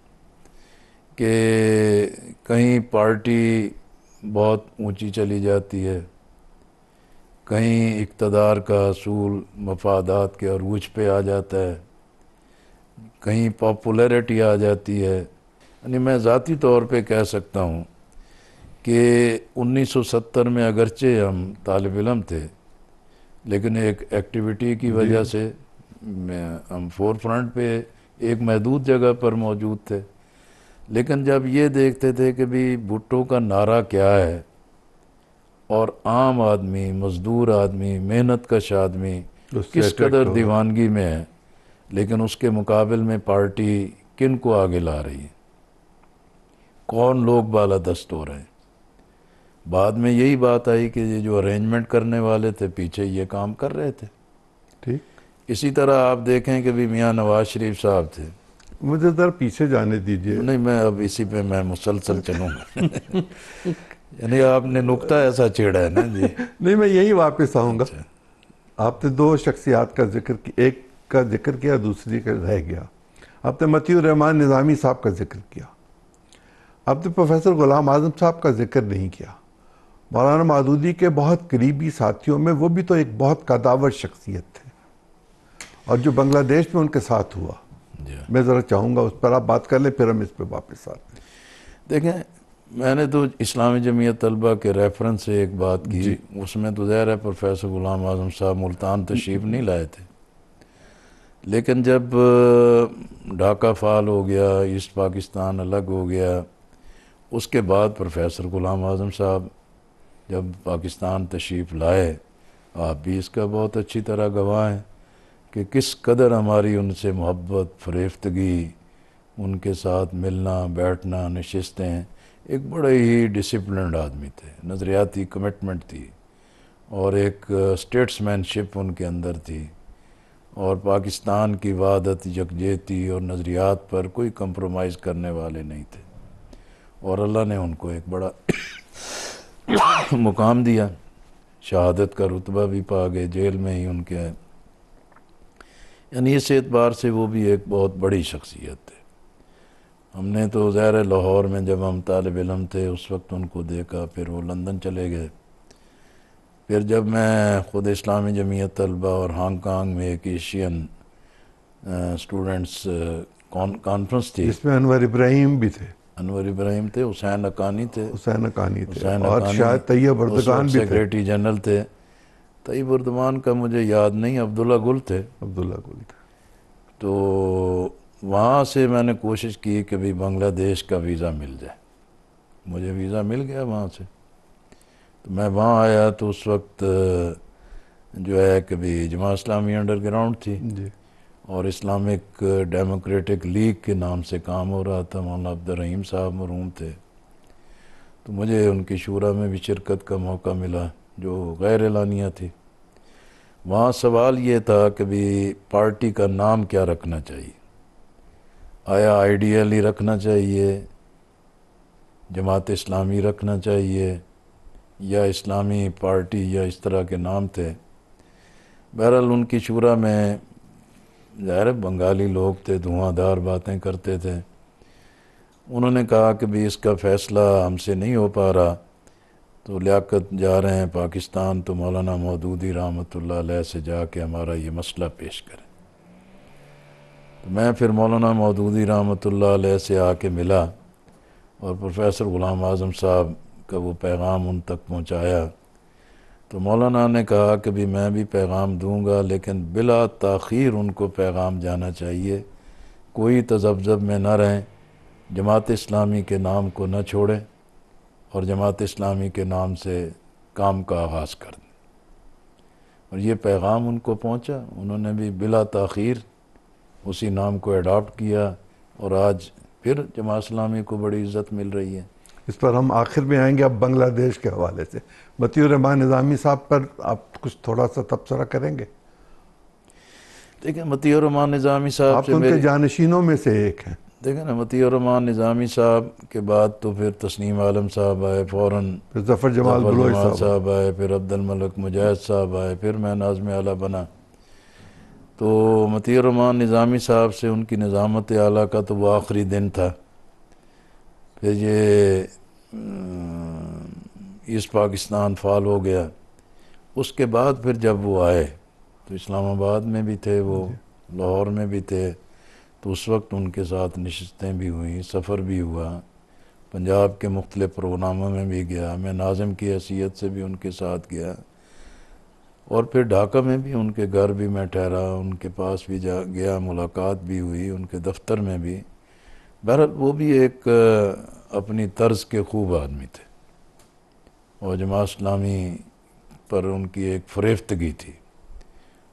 کہ کہیں پارٹی بہت اونچی چلی جاتی ہے، کہیں اقتدار کا اصول مفادات کے عروج پہ آ جاتا ہے، کہیں پاپولیرٹی آ جاتی ہے۔ یعنی میں ذاتی طور پہ کہہ سکتا ہوں کہ 1970 میں اگرچہ ہم طالب علم تھے، لیکن ایک ایکٹیویٹی کی وجہ سے ہم فور فرنٹ پہ ایک محدود جگہ پر موجود تھے، لیکن جب یہ دیکھتے تھے کہ بھی بھٹو کا نعرہ کیا ہے اور عام آدمی، مزدور آدمی، محنت کش آدمی کس قدر دیوانگی میں ہے، لیکن اس کے مقابل میں پارٹی کن کو آگے لا رہی ہے، کون لوگ بالادست ہو رہے ہیں۔ بعد میں یہی بات آئی کہ یہ جو ارینجمنٹ کرنے والے تھے پیچھے یہ کام کر رہے تھے۔ ٹھیک، اسی طرح آپ دیکھیں کہ بھی میاں نواز شریف صاحب تھے۔ مجھے ذرا پیچھے جانے دیجئے۔ نہیں، میں اب اسی پہ میں مسلسل چلوں گا۔ یعنی آپ نے نقطہ ایسا چھیڑا ہے نا جی۔ نہیں، میں یہی واپس آؤں گا۔ آپ نے دو شخصیات کا ذکر کیا، ایک کا ذکر کیا، دوسری کا رہ گیا۔ آپ نے مطیع الرحمن نظامی صاحب کا ذکر کیا، آپ نے پروفیسر غلام اعظم صاحب کا ذکر نہیں کیا۔ مولانا مودودی کے بہت قریبی ساتھیوں میں وہ بھی تو ایک بہت قداور شخصیت تھے، اور جو بنگلہ دیش میں ان کے ساتھ ہوا، میں ذرا چاہوں گا اس پر آپ بات کر لیں، پھر ہم اس پہ واپس آتے ہیں۔ دیکھیں، میں نے تو اسلامی جمعیت طلبہ کے ریفرنس سے ایک بات کی، اس میں تو ظاہر ہے پروفیسر غلام اعظم صاحب ملتان تشریف نہیں لائے تھے، لیکن جب ڈھاکہ فال ہو گیا، ایسٹ پاکستان الگ ہو گیا، اس کے بعد پروفیسر غلام اعظم صاحب جب پاکستان تشریف لائے، آپ بھی اس کا بہت اچھی طرح گواہ ہیں کہ کس قدر ہماری ان سے محبت، فریفتگی، ان کے ساتھ ملنا بیٹھنا، نشستیں، ایک بڑے ہی ڈسپلنڈ آدمی تھے، نظریاتی کمٹمنٹ تھی اور ایک اسٹیٹس مین شپ ان کے اندر تھی، اور پاکستان کی وحدت، یکجہتی اور نظریات پر کوئی کمپرومائز کرنے والے نہیں تھے، اور اللہ نے ان کو ایک بڑا مقام دیا، شہادت کا رتبہ بھی پا گئے، جیل میں ہی ان کے، یعنی اس اعتبار سے وہ بھی ایک بہت بڑی شخصیت تھے۔ ہم نے تو ظاہر ہے لاہور میں جب ہم طالب علم تھے اس وقت ان کو دیکھا، پھر وہ لندن چلے گئے، پھر جب میں خود اسلامی جمعیت طلبہ اور ہانگ کانگ میں ایک ایشین اسٹوڈنٹس کانفرنس تھی، جس میں انور ابراہیم بھی تھے، انور ابراہیم تھے، حسین حقانی تھے، حسین حقانی تھے، اور شاید طیب اردگان بھی تھے، سیکریٹری جنرل تھے۔ طیب اردگان کا مجھے یاد نہیں، عبداللہ گل تھے، عبداللہ گل تھے۔ تو وہاں سے میں نے کوشش کی کہ بھی بنگلہ دیش کا ویزا مل جائے، مجھے ویزا مل گیا وہاں سے، تو میں وہاں آیا تو اس وقت جو ہے کہ بھی جماعت اسلامی انڈر گراؤنڈ تھی، اور اسلامک ڈیموکریٹک لیگ کے نام سے کام ہو رہا تھا، مولانا عبدالرحیم صاحب مرحوم تھے، تو مجھے ان کی شورا میں بھی شرکت کا موقع ملا جو غیر اعلانیہ تھی۔ وہاں سوال یہ تھا کہ بھی پارٹی کا نام کیا رکھنا چاہیے، آیا آئیڈیل ہی رکھنا چاہیے، جماعت اسلامی رکھنا چاہیے، یا اسلامی پارٹی، یا اس طرح کے نام تھے۔ بہرحال ان کی شورا میں ظاہر بنگالی لوگ تھے، دھواں دھار باتیں کرتے تھے، انہوں نے کہا کہ بھی اس کا فیصلہ ہم سے نہیں ہو پا رہا، تو لیاقت جا رہے ہیں پاکستان، تو مولانا مودودی رحمۃ اللہ علیہ سے جا کے ہمارا یہ مسئلہ پیش کریں۔ تو میں پھر مولانا مودودی رحمۃ اللہ علیہ سے آ کے ملا، اور پروفیسر غلام اعظم صاحب کا وہ پیغام ان تک پہنچایا، تو مولانا نے کہا کہ بھی میں بھی پیغام دوں گا، لیکن بلا تاخیر ان کو پیغام جانا چاہیے، کوئی تذبذب میں نہ رہیں، جماعت اسلامی کے نام کو نہ چھوڑیں، اور جماعت اسلامی کے نام سے کام کا آغاز کر دیں۔ اور یہ پیغام ان کو پہنچا، انہوں نے بھی بلا تاخیر اسی نام کو اڈاپٹ کیا اور آج پھر جماعت اسلامی کو بڑی عزت مل رہی ہے۔ اس پر ہم آخر میں آئیں گے اب بنگلہ دیش کے حوالے سے۔ مطیع الرحمان نظامی صاحب پر آپ کچھ تھوڑا سا تبصرہ کریں گے؟ دیکھیں مطیع الرحمان نظامی صاحب آپ سے تو ان کے میری جانشینوں میں سے ایک ہیں۔ دیکھیں نا، مطیع الرحمان نظامی صاحب کے بعد تو پھر تسنیم عالم صاحب آئے، فوراً پھر ظفر جمال ظفر بلوچ جمال صاحب۔ صاحب آئے، پھر عبد الملک مجاہد صاحب آئے، پھر میں ناظم اعلیٰ بنا۔ تو مطیع الرحمان نظامی صاحب سے ان کی نظامت اعلیٰ کا تو وہ آخری دن تھا۔ پھر یہ ایسٹ پاکستان فال ہو گیا۔ اس کے بعد پھر جب وہ آئے تو اسلام آباد میں بھی تھے، وہ لاہور میں بھی تھے، تو اس وقت ان کے ساتھ نشستیں بھی ہوئیں، سفر بھی ہوا، پنجاب کے مختلف پروگراموں میں بھی گیا، میں ناظم کی حیثیت سے بھی ان کے ساتھ گیا، اور پھر ڈھاکہ میں بھی ان کے گھر بھی میں ٹھہرا، ان کے پاس بھی گیا، ملاقات بھی ہوئی، ان کے دفتر میں بھی۔ بہرحال وہ بھی ایک اپنی طرز کے خوب آدمی تھے، اور جماعت اسلامی پر ان کی ایک فریفتگی تھی،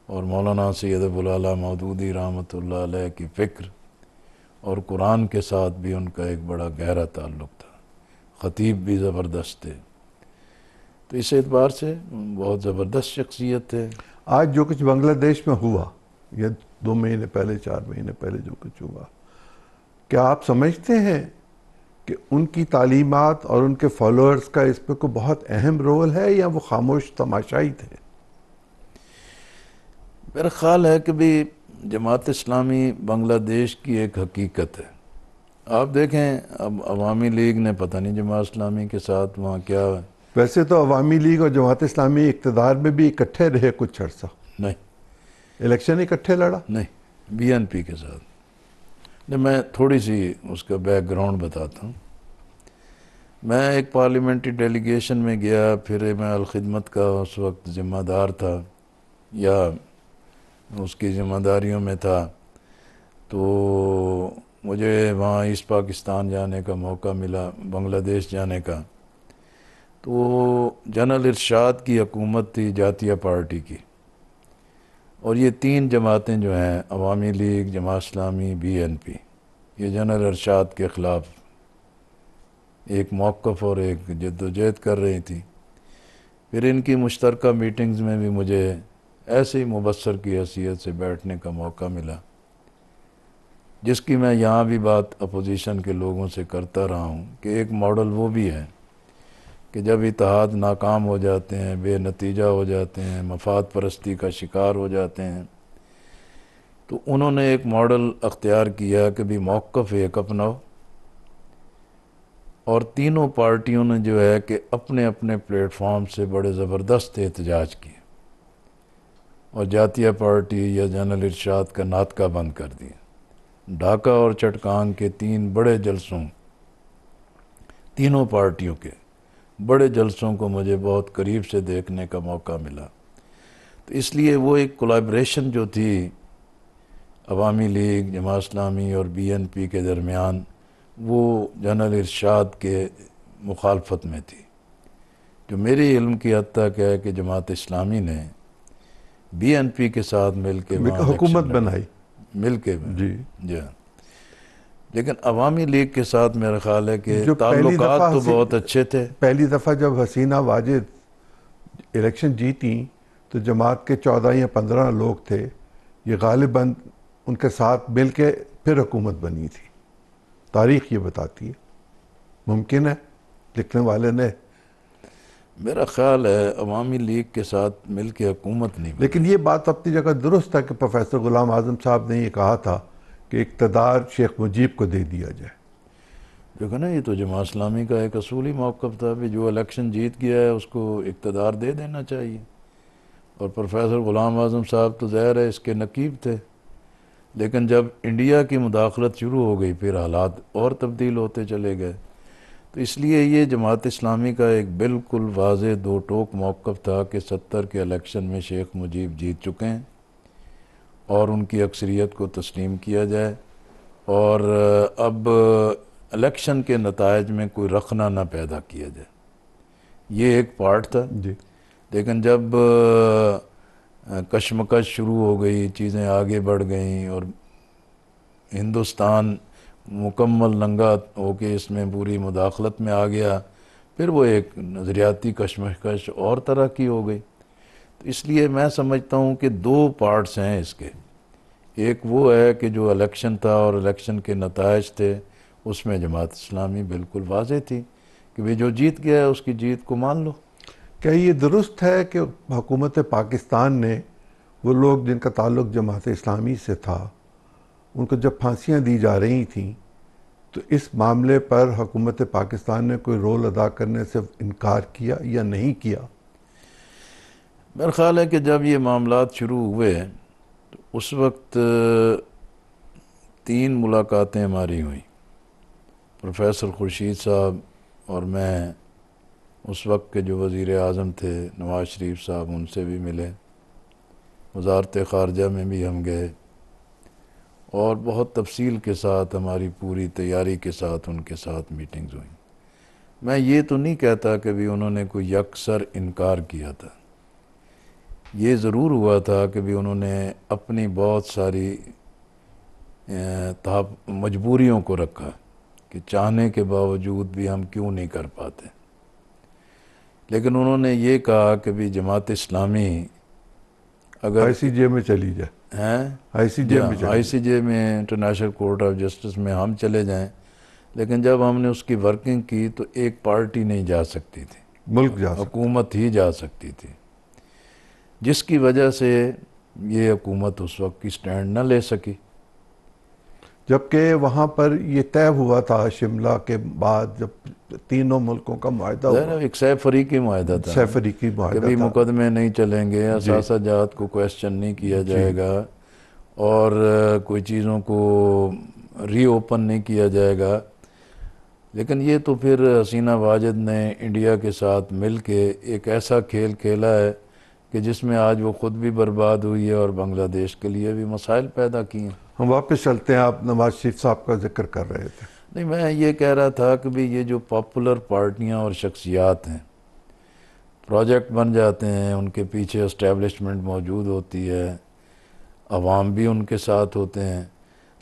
اور مولانا سید ابو الاعلیٰ مودودی رحمۃ اللہ علیہ کی فکر اور قرآن کے ساتھ بھی ان کا ایک بڑا گہرا تعلق تھا۔ خطیب بھی زبردست تھے، تو اس اعتبار سے بہت زبردست شخصیت تھے۔ آج جو کچھ بنگلہ دیش میں ہوا، یا 2 مہینے پہلے 4 مہینے پہلے جو کچھ ہوا، کیا آپ سمجھتے ہیں کہ ان کی تعلیمات اور ان کے فالوورز کا اس پہ کوئی بہت اہم رول ہے، یا وہ خاموش تماشائی تھے؟ میرا خیال ہے کہ بھی جماعت اسلامی بنگلہ دیش کی ایک حقیقت ہے۔ آپ دیکھیں اب عوامی لیگ نے پتہ نہیں جماعت اسلامی کے ساتھ وہاں کیا ہے۔ ویسے تو عوامی لیگ اور جماعت اسلامی اقتدار میں بھی اکٹھے رہے کچھ عرصہ، نہیں الیکشن اکٹھے لڑا۔ نہیں، بی این پی کے ساتھ نہیں۔ میں تھوڑی سی اس کا بیک گراؤنڈ بتاتا ہوں۔ میں ایک پارلیمنٹری ڈیلیگیشن میں گیا، پھر میں الخدمت کا اس وقت ذمہ دار تھا، یا اس کی ذمہ داریوں میں تھا، تو مجھے وہاں ایسٹ پاکستان جانے کا موقع ملا، بنگلہ دیش جانے کا۔ تو جنرل ارشاد کی حکومت تھی، جاتیہ پارٹی کی، اور یہ 3 جماعتیں جو ہیں، عوامی league, Jamaat Islami, be N P, یہ جنرل ارشاد کے خلاف ایک موقف اور ایک جدوجہد کر رہی تھی۔ پھر ان کی مشترکہ میٹنگز میں بھی مجھے ایسے ہی مبصر کی حیثیت سے بیٹھنے کا موقع ملا، جس کی میں یہاں بھی بات اپوزیشن کے لوگوں سے کرتا رہا ہوں کہ ایک ماڈل وہ بھی ہے کہ جب اتحاد ناکام ہو جاتے ہیں، بے نتیجہ ہو جاتے ہیں، مفاد پرستی کا شکار ہو جاتے ہیں، تو انہوں نے ایک ماڈل اختیار کیا کہ بھی موقف ایک اپناؤ، اور تینوں پارٹیوں نے جو ہے کہ اپنے اپنے پلیٹ فارم سے بڑے زبردست احتجاج کیے، اور جاتیہ پارٹی یا جنرل ارشاد کا ناطقہ بند کر دیا۔ ڈھاکہ اور چٹکان کے 3 بڑے جلسوں، تینوں پارٹیوں کے بڑے جلسوں کو مجھے بہت قریب سے دیکھنے کا موقع ملا۔ تو اس لیے وہ ایک کولیبریشن جو تھی عوامی لیگ، جماعت اسلامی اور بی این پی کے درمیان، وہ جنرل ارشاد کے مخالفت میں تھی، جو میری علم کی حد تک ہے کہ جماعت اسلامی نے بی این پی کے ساتھ مل کے وہاں حکومت الیکشن بنائی، مل کے جی، لیکن عوامی لیگ کے ساتھ میرا خیال ہے کہ جو پہلی تعلقات دفعہ تو بہت اچھے تھے۔ پہلی دفعہ جب حسینہ واجد الیکشن جیتیں تو جماعت کے 14 یا 15 لوگ تھے، یہ غالباً ان کے ساتھ مل کے پھر حکومت بنی تھی۔ تاریخ یہ بتاتی ہے، ممکن ہے لکھنے والے نے، میرا خیال ہے عوامی لیگ کے ساتھ مل کے حکومت نہیں بنی۔ لیکن یہ بات اپنی جگہ درست ہے کہ پروفیسر غلام اعظم صاحب نے یہ کہا تھا کہ اقتدار شیخ مجیب کو دے دیا جائے۔ دیکھو نا، یہ تو جماعت اسلامی کا ایک اصولی موقف تھا کہ جو الیکشن جیت گیا ہے اس کو اقتدار دے دینا چاہیے، اور پروفیسر غلام اعظم صاحب تو ظاہر ہے اس کے نقیب تھے، لیکن جب انڈیا کی مداخلت شروع ہو گئی پھر حالات اور تبدیل ہوتے چلے گئے۔ تو اس لیے یہ جماعت اسلامی کا ایک بالکل واضح 2 ٹوک موقف تھا کہ 70 کے الیکشن میں شیخ مجیب جیت چکے ہیں، اور ان کی اکثریت کو تسلیم کیا جائے، اور اب الیکشن کے نتائج میں کوئی رخنہ نہ پیدا کیا جائے۔ یہ ایک پارٹ تھا، جی، لیکن جب کشمکش شروع ہو گئی، چیزیں آگے بڑھ گئیں، اور ہندوستان مکمل ننگا ہو کے اس میں پوری مداخلت میں آ گیا، پھر وہ ایک نظریاتی کشمکش اور طرح کی ہو گئی۔ تو اس لیے میں سمجھتا ہوں کہ دو پارٹس ہیں اس کے، ایک وہ ہے کہ جو الیکشن تھا اور الیکشن کے نتائج تھے، اس میں جماعت اسلامی بالکل واضح تھی کہ وہ جو جیت گیا ہے اس کی جیت کو مان لو۔ کیا یہ درست ہے کہ حکومت پاکستان نے وہ لوگ جن کا تعلق جماعت اسلامی سے تھا، ان کو جب پھانسیاں دی جا رہی تھیں تو اس معاملے پر حکومت پاکستان نے کوئی رول ادا کرنے سے انکار کیا یا نہیں کیا؟ میرا خیال ہے کہ جب یہ معاملات شروع ہوئے تو اس وقت 3 ملاقاتیں ہماری ہوئیں، پروفیسر خورشید صاحب اور میں، اس وقت کے جو وزیر اعظم تھے نواز شریف صاحب، ان سے بھی ملے، وزارت خارجہ میں بھی ہم گئے، اور بہت تفصیل کے ساتھ ہماری پوری تیاری کے ساتھ ان کے ساتھ میٹنگز ہوئیں۔ میں یہ تو نہیں کہتا کہ بھی انہوں نے کوئی یکسر انکار کیا تھا، یہ ضرور ہوا تھا کہ بھی انہوں نے اپنی بہت ساری مجبوریوں کو رکھا کہ چاہنے کے باوجود بھی ہم کیوں نہیں کر پاتے، لیکن انہوں نے یہ کہا کہ بھی جماعت اسلامی اگر آئی سی جے میں چلی جائے، آئی سی جے میں چلی آئی سی جے میں، انٹرنیشنل کورٹ آف جسٹس میں ہم چلے جائیں، لیکن جب ہم نے اس کی ورکنگ کی تو ایک پارٹی نہیں جا سکتی تھی، ملک جا سکتا، حکومت ہی جا سکتی تھی، جس کی وجہ سے یہ حکومت اس وقت کی سٹینڈ نہ لے سکی۔ جبکہ وہاں پر یہ طے ہوا تھا شملہ کے بعد جب تینوں ملکوں کا معاہدہ ہوا، ایک سہ فریقی معاہدہ تھا، سہ فریقی معاہدہ کبھی تھا، مقدمے نہیں چلیں گے، اثاثہ جات کو کویسچن نہیں کیا جائے گا، اور کوئی چیزوں کو ری اوپن نہیں کیا جائے گا۔ لیکن یہ تو پھر حسینہ واجد نے انڈیا کے ساتھ مل کے ایک ایسا کھیل کھیلا ہے کہ جس میں آج وہ خود بھی برباد ہوئی ہے اور بنگلہ دیش کے لیے بھی مسائل پیدا کیے ہیں۔ ہم واپس چلتے ہیں، آپ نواز شریف صاحب کا ذکر کر رہے تھے۔ نہیں، میں یہ کہہ رہا تھا کہ بھی یہ جو پاپولر پارٹیاں اور شخصیات ہیں، پروجیکٹ بن جاتے ہیں، ان کے پیچھے اسٹیبلشمنٹ موجود ہوتی ہے، عوام بھی ان کے ساتھ ہوتے ہیں،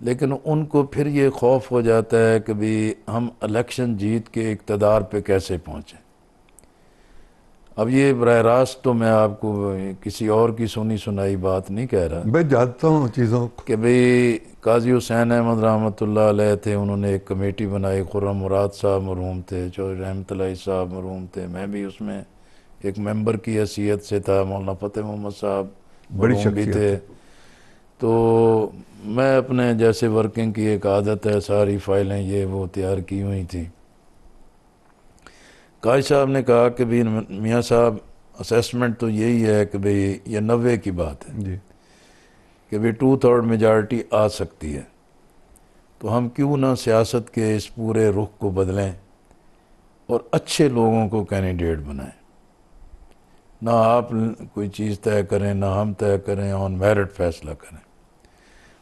لیکن ان کو پھر یہ خوف ہو جاتا ہے کہ بھی ہم الیکشن جیت کے اقتدار پہ کیسے پہنچیں۔ اب یہ براہ راست تو میں آپ کو کسی اور کی سنی سنائی بات نہیں کہہ رہا، میں جانتا ہوں چیزوں کو کہ بھئی قاضی حسین احمد رحمۃ اللہ علیہ تھے، انہوں نے ایک کمیٹی بنائی، خرم مراد صاحب مرحوم تھے، چودھری رحمت اللہ صاحب مرحوم تھے، میں بھی اس میں ایک ممبر کی حیثیت سے تھا، مولانا فتح محمد صاحب بڑی مرحوم بھی شخصیت تھے۔ تو میں اپنے جیسے ورکنگ کی ایک عادت ہے، ساری فائلیں یہ وہ تیار کی ہوئی تھیں۔ قاضی صاحب نے کہا کہ بھی میاں صاحب اسیسمنٹ تو یہی ہے کہ بھی یہ 90 کی بات ہے جی، کہ بھی 2/3 میجارٹی آ سکتی ہے، تو ہم کیوں نہ سیاست کے اس پورے رخ کو بدلیں اور اچھے لوگوں کو کینڈیڈیٹ بنائیں، نہ آپ کوئی چیز طے کریں نہ ہم طے کریں، آن میرٹ فیصلہ کریں۔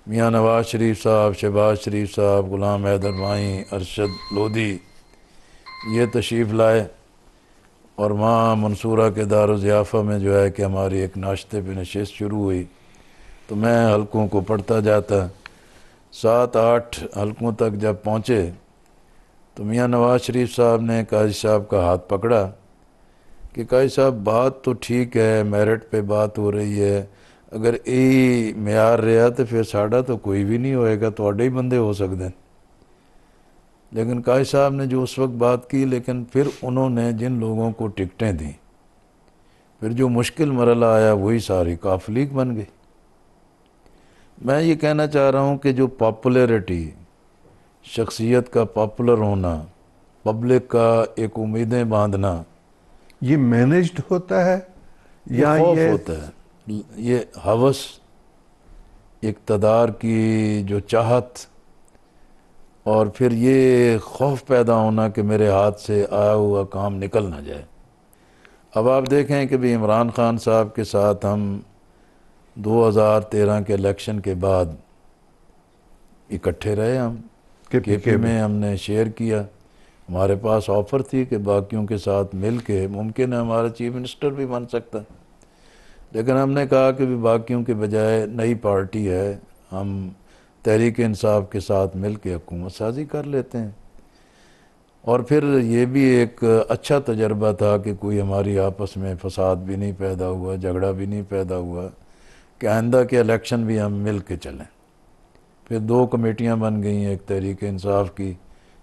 میاں نواز شریف صاحب، شہباز شریف صاحب، غلام حیدر مائی، ارشد لودھی یہ تشریف لائے، اور وہاں منصورہ کے دار و ضیافہ میں جو ہے کہ ہماری ایک ناشتے پہ نشست شروع ہوئی، تو میں حلقوں کو پڑھتا جاتا، 7-8 حلقوں تک جب پہنچے تو میاں نواز شریف صاحب نے قاضی صاحب کا ہاتھ پکڑا کہ قاضی صاحب بات تو ٹھیک ہے، میرٹ پہ بات ہو رہی ہے، اگر یہی معیار رہا تو پھر ساڑھا تو کوئی بھی نہیں ہوئے گا، تواڈے ہی بندے ہو سکتے ہیں۔ لیکن قاضی صاحب نے جو اس وقت بات کی، لیکن پھر انہوں نے جن لوگوں کو ٹکٹیں دیں، پھر جو مشکل مرحلہ آیا وہی ساری کافلیک بن گئی۔ میں یہ کہنا چاہ رہا ہوں کہ جو پاپولیرٹی، شخصیت کا پاپولر ہونا، پبلک کا ایک امیدیں باندھنا، یہ مینجڈ ہوتا ہے یا یہ خوف یہ ہوتا ہے، یہ ہوس، اقتدار کی جو چاہت، اور پھر یہ خوف پیدا ہونا کہ میرے ہاتھ سے آیا ہوا کام نکل نہ جائے۔ اب آپ دیکھیں کہ بھی عمران خان صاحب کے ساتھ ہم 2013 کے الیکشن کے بعد اکٹھے رہے، ہم کے پی میں ہم نے شیئر کیا، ہمارے پاس آفر تھی کہ باقیوں کے ساتھ مل کے ممکن ہے ہمارا چیف منسٹر بھی بن سکتا، لیکن ہم نے کہا کہ بھی باقیوں کے بجائے نئی پارٹی ہے، ہم تحریک انصاف کے ساتھ مل کے حکومت سازی کر لیتے ہیں۔ اور پھر یہ بھی ایک اچھا تجربہ تھا کہ کوئی ہماری آپس میں فساد بھی نہیں پیدا ہوا، جھگڑا بھی نہیں پیدا ہوا، کہ آئندہ کے الیکشن بھی ہم مل کے چلیں۔ پھر 2 کمیٹیاں بن گئیں، ایک تحریک انصاف کی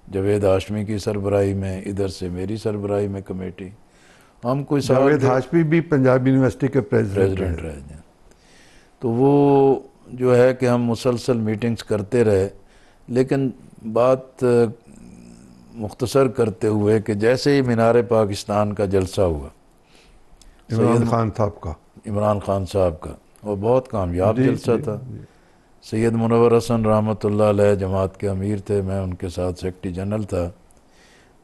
جاوید ہاشمی کی سربراہی میں، ادھر سے میری سربراہی میں کمیٹی۔ ہم کوئی جاوید ہاشمی بھی پنجاب یونیورسٹی کے پریزیڈنٹ رہے ہیں۔ تو وہ جو ہے کہ ہم مسلسل میٹنگز کرتے رہے، لیکن بات مختصر کرتے ہوئے کہ جیسے ہی مینار پاکستان کا جلسہ ہوا عمران خان صاحب کا، عمران خان صاحب کا، وہ بہت کامیاب جلسہ تھا۔ سید منور حسن رحمۃ اللہ علیہ جماعت کے امیر تھے، میں ان کے ساتھ سیکرٹری جنرل تھا۔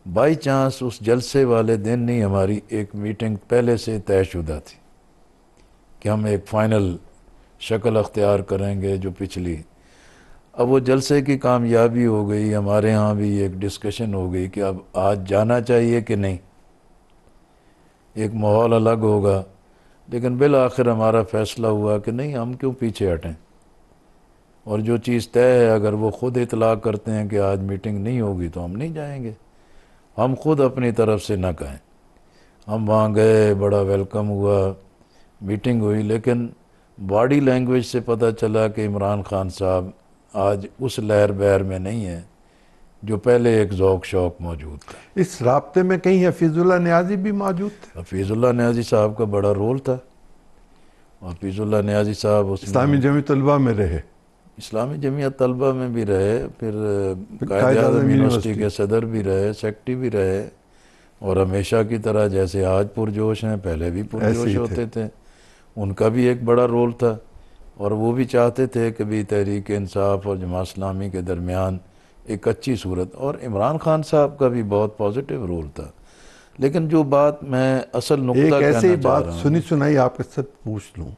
بائی چانس اس جلسے والے دن ہی ہماری ایک میٹنگ پہلے سے طے شدہ تھی کہ ہم ایک فائنل شکل اختیار کریں گے جو پچھلی۔ اب وہ جلسے کی کامیابی ہو گئی، ہمارے ہاں بھی ایک ڈسکشن ہو گئی کہ اب آج جانا چاہیے کہ نہیں، ایک ماحول الگ ہوگا، لیکن بالآخر ہمارا فیصلہ ہوا کہ نہیں، ہم کیوں پیچھے ہٹیں، اور جو چیز طے ہے اگر وہ خود اطلاع کرتے ہیں کہ آج میٹنگ نہیں ہوگی تو ہم نہیں جائیں گے، ہم خود اپنی طرف سے نہ کہیں۔ ہم وہاں گئے، بڑا ویلکم ہوا، میٹنگ ہوئی، لیکن باڈی لینگویج سے پتہ چلا کہ عمران خان صاحب آج اس لہر بہر میں نہیں ہے جو پہلے ایک ذوق شوق موجود تھا۔ اس رابطے میں کہیں حفیظ اللہ نیازی بھی موجود تھے؟ حفیظ اللہ نیازی صاحب کا بڑا رول تھا۔ حفیظ اللہ نیازی صاحب اسلامی جمعیت طلبہ میں رہے، اسلامی جمعیت طلبہ میں بھی رہے، پھر قائد اعظم یونیورسٹی کے صدر بھی رہے، سیکرٹری بھی رہے، اور ہمیشہ کی طرح جیسے آج پرجوش ہیں پہلے بھی پرجوش ہوتے تھے۔ ان کا بھی ایک بڑا رول تھا، اور وہ بھی چاہتے تھے کہ بھی تحریک انصاف اور جماعت اسلامی کے درمیان ایک اچھی صورت، اور عمران خان صاحب کا بھی بہت پازیٹیو رول تھا۔ لیکن جو بات میں اصل نقطہ ایک کہنا ایسی چاہ بات رہا ہوں، سنی سنائی آپ کے ساتھ پوچھ لوں،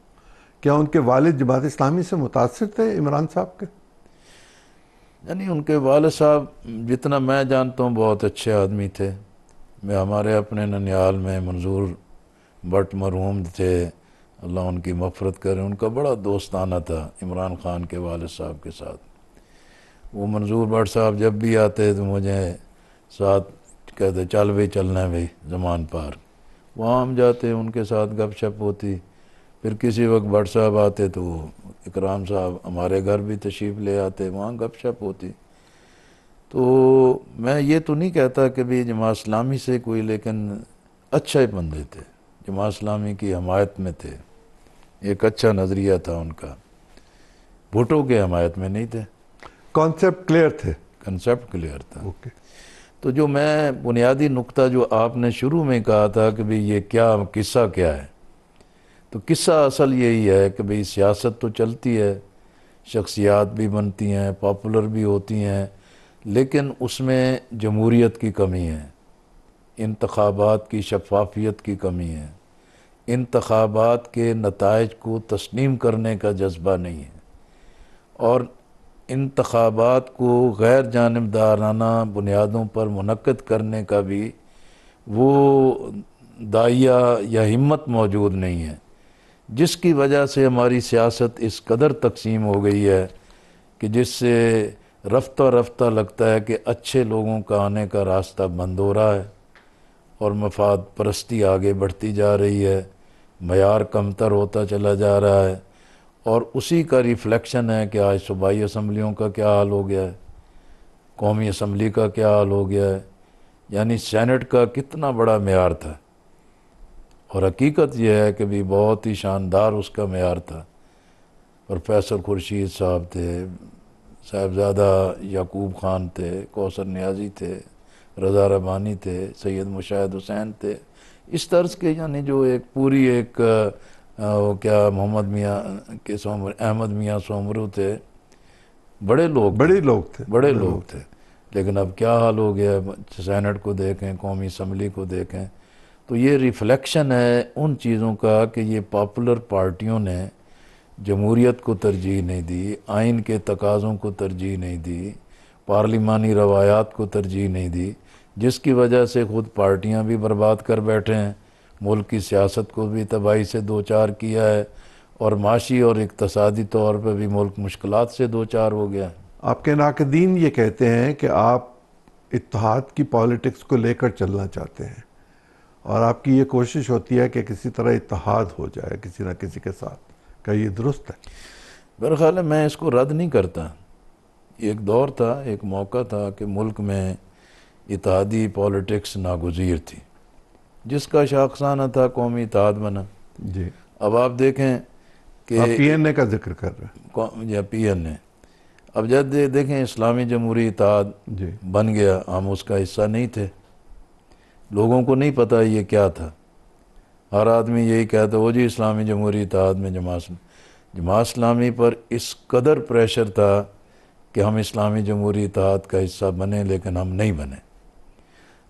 کیا ان کے والد جماعت اسلامی سے متاثر تھے عمران صاحب کے؟ یعنی ان کے والد صاحب جتنا میں جانتا ہوں بہت اچھے آدمی تھے۔ میں ہمارے اپنے ننیال میں منظور بٹ مرحوم تھے، اللہ ان کی مغفرت کرے، ان کا بڑا دوستانہ تھا عمران خان کے والد صاحب کے ساتھ۔ وہ منظور بٹ صاحب جب بھی آتے تو مجھے ساتھ کہتے چل بھائی، چلنا ہے بھائی زمان پارک، وہاں ہم جاتے، ان کے ساتھ گپ شپ ہوتی۔ پھر کسی وقت بٹ صاحب آتے تو اکرام صاحب ہمارے گھر بھی تشریف لے آتے، وہاں گپ شپ ہوتی۔ تو میں یہ تو نہیں کہتا کہ بھی جماعت اسلامی سے کوئی، لیکن اچھے بندے تھے، جماعت اسلامی کی حمایت میں تھے، ایک اچھا نظریہ تھا ان کا، بھٹو کے حمایت میں نہیں تھے، کانسیپٹ کلیئر تھے، کنسیپٹ کلیئر تھا۔ اوکے۔ تو جو میں بنیادی نقطہ جو آپ نے شروع میں کہا تھا کہ بھی یہ کیا قصہ کیا ہے، تو قصہ اصل یہی ہے کہ بھئی سیاست تو چلتی ہے، شخصیات بھی بنتی ہیں، پاپولر بھی ہوتی ہیں، لیکن اس میں جمہوریت کی کمی ہے، انتخابات کی شفافیت کی کمی ہے، انتخابات کے نتائج کو تسلیم کرنے کا جذبہ نہیں ہے، اور انتخابات کو غیر جانبدارانہ بنیادوں پر منعقد کرنے کا بھی وہ داعیہ یا ہمت موجود نہیں ہے، جس کی وجہ سے ہماری سیاست اس قدر تقسیم ہو گئی ہے کہ جس سے رفتہ رفتہ لگتا ہے کہ اچھے لوگوں کا آنے کا راستہ بند ہو رہا ہے، اور مفاد پرستی آگے بڑھتی جا رہی ہے، معیار کمتر ہوتا چلا جا رہا ہے، اور اسی کا ریفلیکشن ہے کہ آج صوبائی اسمبلیوں کا کیا حال ہو گیا ہے، قومی اسمبلی کا کیا حال ہو گیا ہے، یعنی سینٹ کا کتنا بڑا معیار تھا، اور حقیقت یہ ہے کہ بھی بہت ہی شاندار اس کا معیار تھا۔ پروفیسر خورشید صاحب تھے، صاحبزادہ یعقوب خان تھے، کوثر نیازی تھے، رضا ربانی تھے، سید مشاہد حسین تھے، اس طرز کے، یعنی جو ایک پوری ایک وہ کیا محمد میاں کے احمد میاں سومرو تھے، بڑے لوگ تھے، لیکن اب کیا حال ہو گیا، سینٹ کو دیکھیں، قومی اسمبلی کو دیکھیں، تو یہ ریفلیکشن ہے ان چیزوں کا کہ یہ پاپولر پارٹیوں نے جمہوریت کو ترجیح نہیں دی، آئین کے تقاضوں کو ترجیح نہیں دی، پارلیمانی روایات کو ترجیح نہیں دی، جس کی وجہ سے خود پارٹیاں بھی برباد کر بیٹھے ہیں، ملک کی سیاست کو بھی تباہی سے دوچار کیا ہے، اور معاشی اور اقتصادی طور پہ بھی ملک مشکلات سے دو چار ہو گیا. آپ کے ناقدین یہ کہتے ہیں کہ آپ اتحاد کی پالیٹکس کو لے کر چلنا چاہتے ہیں اور آپ کی یہ کوشش ہوتی ہے کہ کسی طرح اتحاد ہو جائے کسی نہ کسی کے ساتھ. کیا یہ درست ہے؟ میرا خیال ہے میں اس کو رد نہیں کرتا. ایک دور تھا، ایک موقع تھا کہ ملک میں اتحادی پالیٹکس ناگزیر تھی، جس کا شاخسانہ تھا قومی اتحاد بنا. جی. اب آپ دیکھیں کہ آپ پی این اے کا ذکر کر رہے یا پی این اے، اب جب دیکھیں اسلامی جمہوری اتحاد ہیں. جی. بن گیا، ہم اس کا حصہ نہیں تھے، لوگوں کو نہیں پتہ یہ کیا تھا. ہر آدمی یہی کہتا وہ جی اسلامی جمہوری اتحاد میں جماعت اسلامی پر اس قدر پریشر تھا کہ ہم اسلامی جمہوری اتحاد کا حصہ بنے، لیکن ہم نہیں بنے.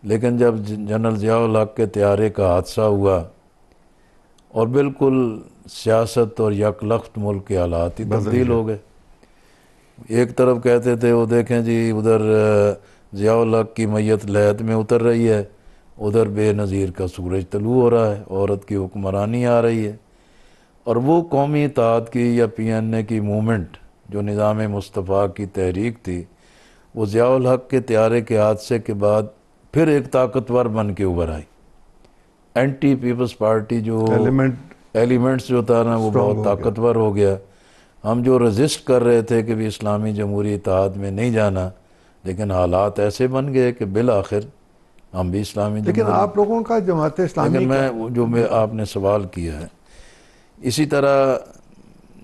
لیکن جب جنرل ضیاء الحق کے طیارے کا حادثہ ہوا اور بالکل سیاست اور یکلخت ملک کے حالات ہی تبدیل ہو گئے. ایک طرف کہتے تھے وہ دیکھیں جی ادھر ضیاء الحق کی میت لحد میں اتر رہی ہے، ادھر بے نظیر کا سورج طلوع ہو رہا ہے، عورت کی حکمرانی آ رہی ہے. اور وہ قومی اتحاد کی یا پی این اے کی موومنٹ جو نظام مصطفیٰ کی تحریک تھی، وہ ضیاء الحق کے طیارے کے حادثے کے بعد پھر ایک طاقتور بن کے ابھر آئی. اینٹی پیپلز پارٹی جو ایلیمنٹس جو تھا نا وہ بہت طاقتور ہو گیا. ہم جو رزسٹ کر رہے تھے کہ بھی اسلامی جمہوری اتحاد میں نہیں جانا، لیکن حالات ایسے بن گئے کہ بالآخر ہم بھی اسلامی لیکن آپ لوگوں کا جماعت اسلامی لیکن آپ نے سوال کیا ہے، اسی طرح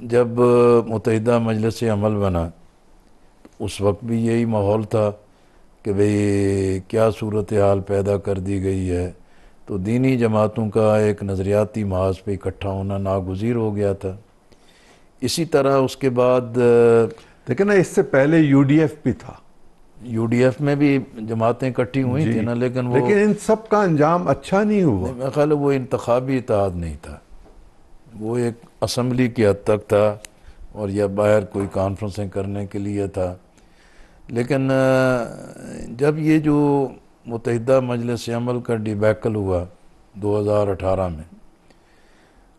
جب متحدہ مجلس عمل بنا اس وقت بھی یہی ماحول تھا کہ بھئی کیا صورتحال پیدا کر دی گئی ہے. تو دینی جماعتوں کا ایک نظریاتی محاذ پہ اکٹھا ہونا ناگزیر ہو گیا تھا. اسی طرح اس کے بعد لیکن اس سے پہلے یو ڈی ایف بھی تھا، یو ڈی ایف میں بھی جماعتیں اکٹھی ہوئی تھیں نا، لیکن ان سب کا انجام اچھا نہیں ہوا. میرا خیال ہے وہ انتخابی اتحاد نہیں تھا، وہ ایک اسمبلی کی حد تک تھا اور یا باہر کوئی کانفرنسیں کرنے کے لیے تھا. لیکن جب یہ جو متحدہ مجلس عمل کا ڈیبیکل ہوا 2018 میں،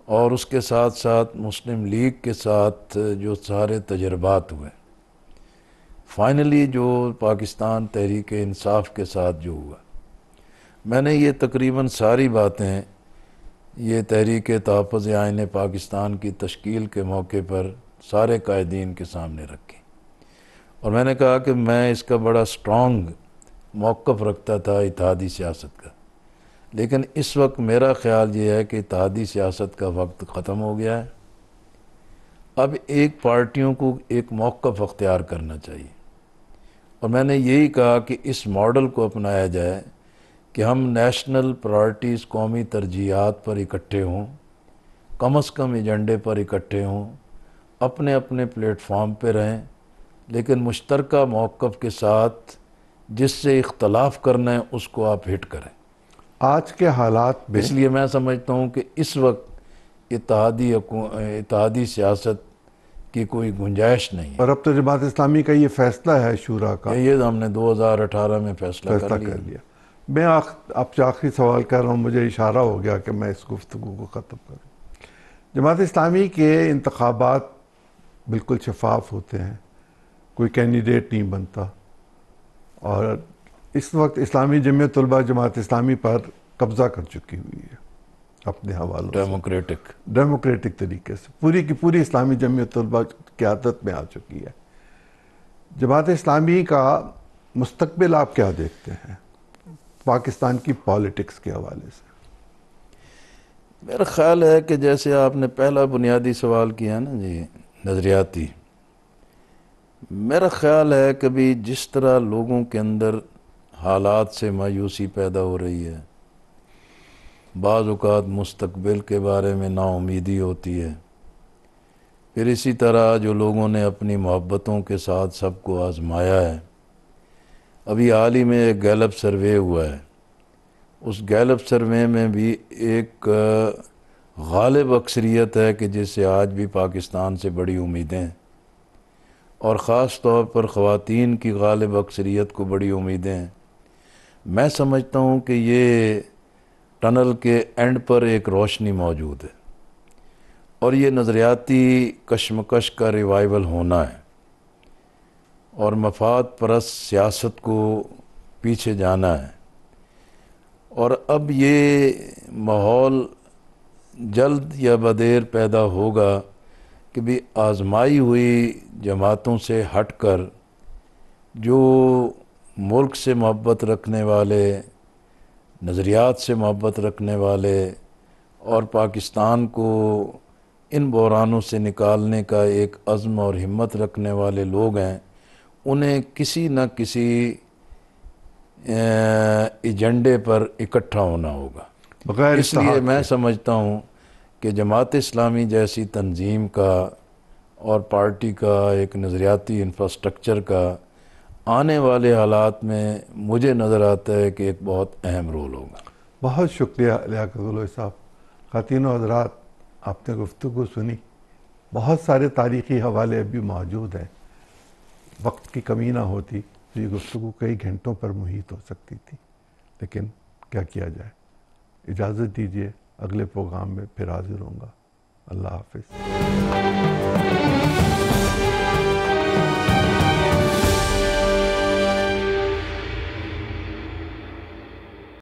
اور اس کے ساتھ ساتھ مسلم لیگ کے ساتھ جو سارے تجربات ہوئے، فائنلی جو پاکستان تحریک انصاف کے ساتھ جو ہوا، میں نے یہ تقریباً ساری باتیں یہ تحریک تحفظ آئین پاکستان کی تشکیل کے موقع پر سارے قائدین کے سامنے رکھی، اور میں نے کہا کہ میں اس کا بڑا سٹرونگ موقف رکھتا تھا اتحادی سیاست کا. لیکن اس وقت میرا خیال یہ ہے کہ اتحادی سیاست کا وقت ختم ہو گیا ہے. اب ایک پارٹیوں کو ایک موقف اختیار کرنا چاہیے، اور میں نے یہی کہا کہ اس ماڈل کو اپنایا جائے کہ ہم نیشنل پرائرٹیز، قومی ترجیحات پر اکٹھے ہوں، کم از کم ایجنڈے پر اکٹھے ہوں، اپنے اپنے پلیٹ فارم پہ رہیں، لیکن مشترکہ موقف کے ساتھ جس سے اختلاف کرنا ہے اس کو آپ ہٹ کریں. آج کے حالات میں اس لیے میں سمجھتا ہوں کہ اس وقت اتحادی سیاست کی کوئی گنجائش نہیں ہے. اور اب تو جماعت اسلامی کا یہ فیصلہ ہے شورا کا، یہ ہم نے 2018 میں فیصلہ کر لیا. میں آپ سے آخری سوال کر رہا ہوں، مجھے اشارہ ہو گیا کہ میں اس گفتگو کو ختم کروں. جماعت اسلامی کے انتخابات بالکل شفاف ہوتے ہیں، کوئی کینڈیڈیٹ نہیں بنتا، اور اس وقت اسلامی جمعیت طلبہ جماعت اسلامی پر قبضہ کر چکی ہوئی ہے اپنے حوالوں سے، ڈیموکریٹک طریقے سے پوری کی پوری اسلامی جمعیت طلبہ قیادت میں آ چکی ہے. جماعت اسلامی کا مستقبل آپ کیا دیکھتے ہیں پاکستان کی پالیٹکس کے حوالے سے؟ میرا خیال ہے کہ جیسے آپ نے پہلا بنیادی سوال کیا نا جی، نظریاتی، میرا خیال ہے کہ بھی جس طرح لوگوں کے اندر حالات سے مایوسی پیدا ہو رہی ہے، بعض اوقات مستقبل کے بارے میں نا امیدی ہوتی ہے، پھر اسی طرح جو لوگوں نے اپنی محبتوں کے ساتھ سب کو آزمایا ہے. ابھی حال ہی میں ایک گیلپ سروے ہوا ہے، اس گیلپ سروے میں بھی ایک غالب اکثریت ہے کہ جس سے آج بھی پاکستان سے بڑی امیدیں ہیں، اور خاص طور پر خواتین کی غالب اکثریت کو بڑی امیدیں ہیں. میں سمجھتا ہوں کہ یہ ٹنل کے اینڈ پر ایک روشنی موجود ہے، اور یہ نظریاتی کشمکش کا ریوائول ہونا ہے اور مفاد پرست سیاست کو پیچھے جانا ہے، اور اب یہ ماحول جلد یا بدیر پیدا ہوگا کہ بھی آزمائی ہوئی جماعتوں سے ہٹ کر جو ملک سے محبت رکھنے والے، نظریات سے محبت رکھنے والے اور پاکستان کو ان بحرانوں سے نکالنے کا ایک عزم اور ہمت رکھنے والے لوگ ہیں، انہیں کسی نہ کسی ایجنڈے پر اکٹھا ہونا ہوگا۔ بغیر اس لیے اتحاد میں کے۔ سمجھتا ہوں کہ جماعت اسلامی جیسی تنظیم کا اور پارٹی کا ایک نظریاتی انفراسٹرکچر کا آنے والے حالات میں مجھے نظر آتا ہے کہ ایک بہت اہم رول ہوگا۔ بہت شکریہ لیاقت الوہی صاحب۔ خواتین و حضرات، آپ نے گفتگو سنی، بہت سارے تاریخی حوالے ابھی موجود ہیں۔ وقت کی کمی نہ ہوتی تو یہ گفتگو کئی گھنٹوں پر محیط ہو سکتی تھی، لیکن کیا کیا جائے۔ اجازت دیجیے، اگلے پروگرام میں پھر حاضر ہوں گا۔ اللہ حافظ۔